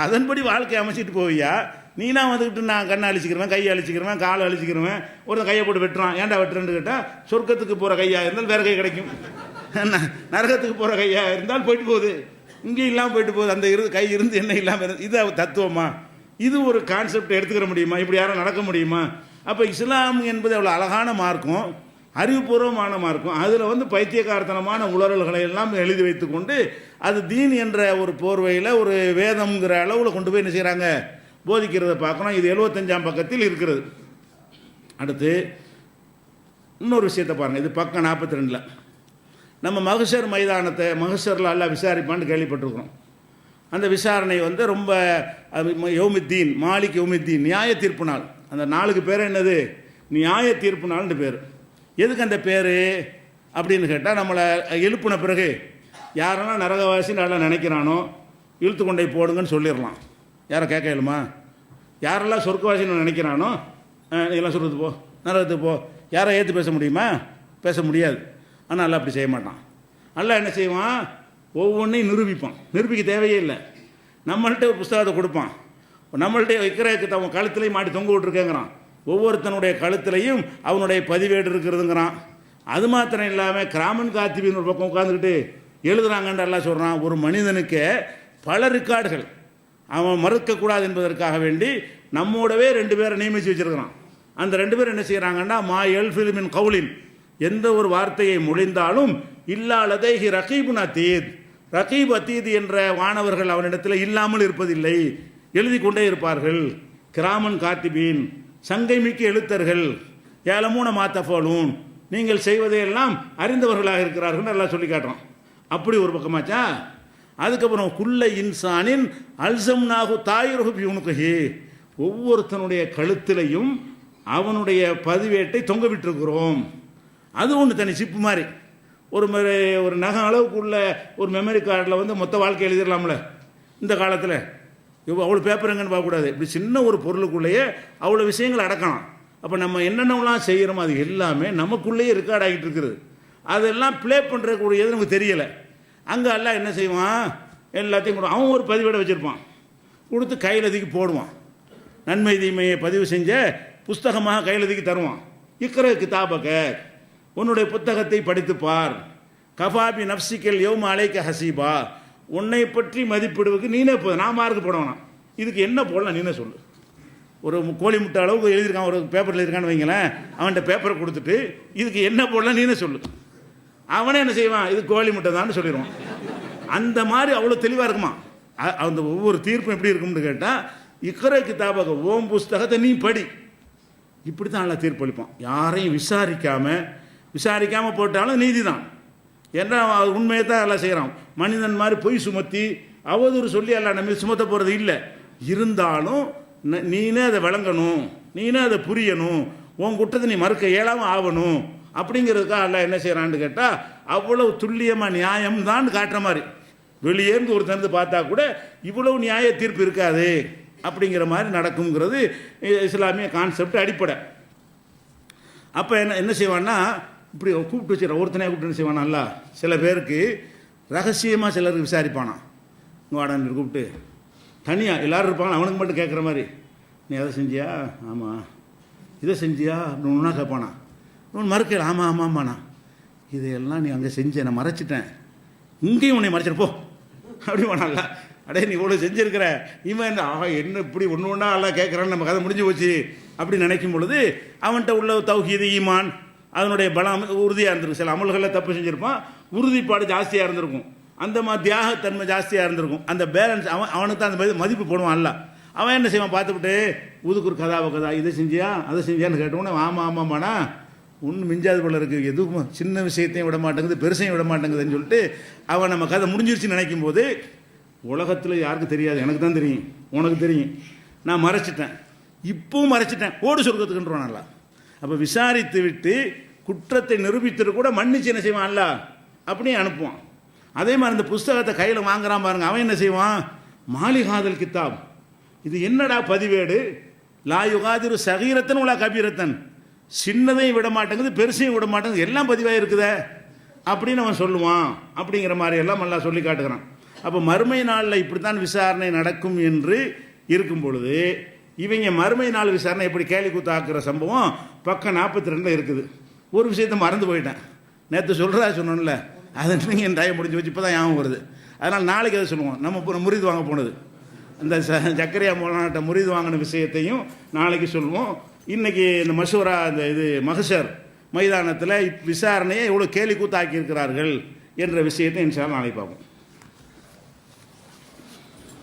அதன்படி வாழ்க்கை அமைச்சிட்டு போவியா? நீனா வந்துக்கிட்டு நான் கண்ணை அழிச்சிக்கிறவன், கையை அழிச்சிக்கிறவன், காலை அழிச்சிக்கிறவன், ஒருத்தன் கையை போட்டு வெட்டுறான். ஏன்டா வெட்டுறேன்னு கேட்டால், சொர்க்கத்துக்கு போகிற கையாக இருந்தால் வேறு கை கிடைக்கும், நரகத்துக்கு போகிற கையாக இருந்தால் போயிட்டு போகுது, இங்கே இல்லாமல் போயிட்டு போகுது. அந்த கை இருந்து என்ன இல்லாமல் இருந்து இது தத்துவமா? இது ஒரு கான்செப்ட் எடுத்துக்கிற முடியுமா? இப்படி யாரும் நடக்க முடியுமா? அப்போ இஸ்லாம் என்பது அவ்வளோ அழகான மார்க்கம், அறிவுபூர்வமான மார்க்கம். அதில் வந்து பைத்தியக்காரத்தனமான உளறல்களை எல்லாம் எழுதி வைத்து கொண்டு அது தீன் என்ற ஒரு போர்வையில் ஒரு வேதம்ங்கிற அளவில் கொண்டு போய் என்ன செய்கிறாங்க? போதிக்கிறத பார்க்கணும். இது 75ஆம் பக்கத்தில் இருக்கிறது. அடுத்து இன்னொரு விஷயத்தை பாருங்கள். இது பக்கம் 42. நம்ம மஹ்ஷர் மைதானத்தை மஹ்ஷரில் அல்லாஹ் விசாரிப்பான்னு கேள்விப்பட்டிருக்கிறோம். அந்த விசாரணை வந்து ரொம்ப யௌமித்தீன், மாலிக் யௌமித்தீன், நியாய தீர்ப்பு நாள். அந்த நாளுக்கு பேர் என்னது? நியாய தீர்ப்பு நாள்னு பேர். எதுக்கு அந்த பேர் அப்படின்னு கேட்டால், நம்மளை எழுப்பின பிறகு யாரெல்லாம் நரகவாசின்னு நல்லா நினைக்கிறானோ இழுத்து கொண்டே போடுங்கன்னு சொல்லிடலாம். யாரை கேட்க இயலுமா? யாரெல்லாம் சொர்க்கவாசின்னு நினைக்கிறானோ இதெல்லாம் சொல்கிறது போ, நரகத்துக்கு போ, யாரை ஏற்று பேச முடியுமா? பேச முடியாது. ஆனால் அல்ல அப்படி செய்ய மாட்டான். அல்ல என்ன செய்வான்? ஒவ்வொன்றையும் நிரூபிப்பான். நிரூபிக்க தேவையே இல்லை. நம்மள்கிட்ட ஒரு புஸ்தகத்தை கொடுப்பான், நம்மள்கிட்ட வைக்கிறதுக்கு அவன் கழுத்துலையும் மாட்டி தொங்க விட்டுருக்கேங்கிறான். ஒவ்வொருத்தனுடைய கழுத்துலையும் அவனுடைய பதிவேடு இருக்கிறதுங்கிறான். அது மாத்திரம் இல்லாமல் கிராமன் காத்திபின்னு ஒரு பக்கம் உட்காந்துக்கிட்டு எழுதுறாங்கன்னு எல்லாம் சொல்கிறான். ஒரு மனிதனுக்கு பல ரெக்கார்டுகள் அவன் மறுக்கக்கூடாது என்பதற்காக வேண்டி நம்மோடவே 2 பேரை நியமித்து வச்சிருக்கிறான். அந்த 2 பேர் என்ன செய்கிறாங்கன்னா, மா எல் ஃபிலிமின் கவுலின், எந்த ஒரு வார்த்தையை மொழிந்தாலும் இல்லாலதைஹி ரகீபுன் அதீத், ரகீப் அதீத் என்ற வானவர்கள் அவனிடத்தில் இல்லாமல் இருப்பதில்லை, எழுதி கொண்டே இருப்பார்கள். கிராமன் காத்திபீன், சங்கைமிக்க எழுத்தர்கள், ஏலமூன மாத்தஃபலூன், நீங்கள் செய்வதையெல்லாம் அறிந்தவர்களாக இருக்கிறார்கள் எல்லாம் சொல்லி காட்டுறோம். அப்படி ஒரு பக்கமாச்சா. அதுக்கப்புறம் குல்ல இன்சானின் அல்சம்னாகு தாயிரகு பியூனுகி, ஒவ்வொருத்தனுடைய கழுத்திலையும் அவனுடைய பதிவேட்டை தொங்க விட்டுருக்கிறோம். அது ஒன்று தனி சிப்பு மாதிரி ஒரு நகை அளவுக்குள்ள ஒரு மெமரி கார்டில் வந்து மொத்த வாழ்க்கை எழுதிடலாம்ல இந்த காலத்தில். அவ்வளோ பேப்பர் எங்கன்னு பார்க்கக்கூடாது. இப்படி சின்ன ஒரு பொருளுக்குள்ளேயே அவ்வளோ விஷயங்கள் அடக்கலாம். அப்போ நம்ம என்னென்னலாம் செய்கிறோமோ அது எல்லாமே நமக்குள்ளேயே ரெக்கார்ட் ஆகிட்டு இருக்குது. அதெல்லாம் ப்ளே பண்ணுறக்கூடியது நமக்கு தெரியலை. அங்கே எல்லாம் என்ன செய்வான்? எல்லாத்தையும் கூட அவன் ஒரு பதிவேடை வச்சுருப்பான், கொடுத்து கையில் தூக்கி போடுவான். நன்மை தீமையை பதிவு செஞ்ச புஸ்தகமாக கையில் தூக்கி தருவான். இக்கிற கிதாபக, உன்னுடைய புத்தகத்தை படித்து பார். கஃபாபி நப்சிக்கல் யௌம அலைக்க ஹசீபா, உன்னை பற்றி மதிப்பிடுவதுக்கு நீனே போதும், நான் மார்க் போடணும். இதுக்கு என்ன போடலாம் நீனே சொல்லு. ஒரு கோழி முட்டை அளவுக்கு எழுதியிருக்கான், ஒரு பேப்பரில் இருக்கான்னு வைங்களேன், அவன்கிட்ட பேப்பரை கொடுத்துட்டு இதுக்கு என்ன போடலாம் நீனே சொல்லு. அவனே என்ன செய்வான்? இது கோழி முட்டை தான் சொல்லிடுவான். அந்த மாதிரி அவ்வளோ தெளிவாக இருக்குமா. அந்த ஒவ்வொரு தீர்ப்பும் எப்படி இருக்கும்னு கேட்டால், இக்கரை கிதாபக ஓம் புஸ்தகத்தை நீ படி, இப்படி தான் நல்லா தீர்ப்பளிப்பான். யாரையும் விசாரிக்காமல் போட்டாலும் நீதி தான். ஏன்னா உண்மையை தான் எல்லாம் செய்கிறான். மனிதன் மாதிரி பொய் சுமத்தி அவதூறு சொல்லி எல்லாம் நம்ம சுமத்த போகிறது இல்லை. இருந்தாலும் நீனே அதை விளங்கணும், நீனே அதை புரியணும், உன் குற்றத்தை நீ மறுக்க இயலாமல் ஆகணும் அப்படிங்கிறதுக்காக எல்லாம் என்ன செய்கிறான்னு கேட்டால், அவ்வளவு துல்லியமாக நியாயம் தான் காட்டுற மாதிரி. வெளியேருந்து ஒரு தந்து பார்த்தா கூட இவ்வளவு நியாய தீர்ப்பு இருக்காது அப்படிங்கிற மாதிரி நடக்குங்கிறது இஸ்லாமிய கான்செப்ட் அடிப்படை. அப்போ என்ன செய்வான்னா, இப்படி கூப்பிட்டு வச்சுற ஒருத்தனையாக கூப்பிட்டு என்ன செய்வானா, சில பேருக்கு ரகசியமாக சிலருக்கு விசாரிப்பானா. வாடான்னு கூப்பிட்டு தனியாக எல்லோரும் இருப்பாங்க, அவனுக்கு மட்டும் கேட்குற மாதிரி, நீ அதை செஞ்சியா, ஆமாம், இதை செஞ்சியா அப்படின்னு ஒன்றா கேட்பானா. ஒன்று மறுக்கல, ஆமாம் ஆமாம்மாண்ணா, இதையெல்லாம் நீ அங்கே செஞ்ச, நான் மறைச்சிட்டேன், இங்கேயும் உன்னை மறைச்சிருப்போ அப்படி பண்ணல. அடே நீ இவ்வளோ செஞ்சுருக்கிற, இவன் என்ன இப்படி ஒன்று ஒன்றா எல்லாம் கேட்குறான்னு நம்ம கதை முடிஞ்சு போச்சு அப்படி நினைக்கும் பொழுது அவன்கிட்ட உள்ள தௌஹீது ஈமான் அதனுடைய பலம் உறுதியாக இருந்திருக்கும். சில அமல்களில் தப்பு செஞ்சுருப்பான், உறுதிப்பாடு ஜாஸ்தியாக இருந்திருக்கும், அந்த மாதிரி தியாகத்தன்மை ஜாஸ்தியாக இருந்திருக்கும். அந்த பேலன்ஸ் அவனுக்கு தான் அந்த மதிப்பு போடுவான். அல்ல அவன் என்ன செய்வான், பார்த்துக்கிட்டு ஊதுக்குரு கதா இதை செஞ்சியா அதை செஞ்சியான்னு கேட்டோன்னே ஆமாம் ஆமாம்மாண்ணா ஒன்றும் மிஞ்சாது போல இருக்குது, எதுவும் சின்ன விஷயத்தையும் விட மாட்டேங்குது, பெருசையும் விட மாட்டேங்குதுன்னு சொல்லிட்டு அவன் நம்ம கதை முடிஞ்சிருச்சுன்னு நினைக்கும் போது, உலகத்தில் யாருக்கும் தெரியாது, எனக்கு தான் தெரியும், உனக்கு தெரியும், நான் மறைச்சிட்டேன், இப்பவும் மறைச்சிட்டேன், ஓடு சொர்க்கத்துக்குன்றான். நல்லா அப்போ விசாரித்து விட்டு குற்றத்தை நிரூபித்துட்டு கூட மன்னிச்சு என்ன செய்வான், அல்ல அப்படியே அனுப்புவான். அதே மாதிரி இந்த புஸ்தகத்தை கையில் வாங்குறான் பாருங்க, அவன் என்ன செய்வான், மாலிகாதல் கித்தாப், இது என்னடா பதிவேடு, லா யுகாதிரு சகீரத்தன் உலா கபீரத்தன், சின்னதையும் விட மாட்டேங்குது பெருசையும் விட மாட்டேங்குது, எல்லாம் பதிவாக இருக்குதே அப்படின்னு அவன் சொல்லுவான். அப்படிங்கிற மாதிரி எல்லாம் நல்லா சொல்லி காட்டுகிறான். அப்போ மறுமை நாளில் இப்படித்தான் விசாரணை நடக்கும் என்று இருக்கும் பொழுது, இவங்க மறுமை நாள் விசாரணை எப்படி கேலி கூத்தாக்குற சம்பவம் பக்கம் 42 இருக்குது. ஒரு விஷயத்தை மறந்து போயிட்டேன், நேற்று சொன்னோன்ல, அதை நீங்கள் என் டைம் முடிஞ்சு வச்சு இப்போ தான் ஞாபகம் வருது. அதனால் நாளைக்கு அதை சொல்லுவோம். நம்ம முறிது வாங்க போனது, அந்த ஜக்கரியா மௌலானாட்ட முறிது வாங்கின விஷயத்தையும் நாளைக்கு சொல்லுவோம். இன்றைக்கி இந்த மஷூரா இந்த மஹ்ஷர் மைதானத்தில் விசாரணையை எவ்வளோ கேலி கூத்தாக்கி இருக்கிறார்கள் என்ற விஷயத்தை இன்ஷா அல்லாஹ் நாளைக்கு பார்ப்போம்.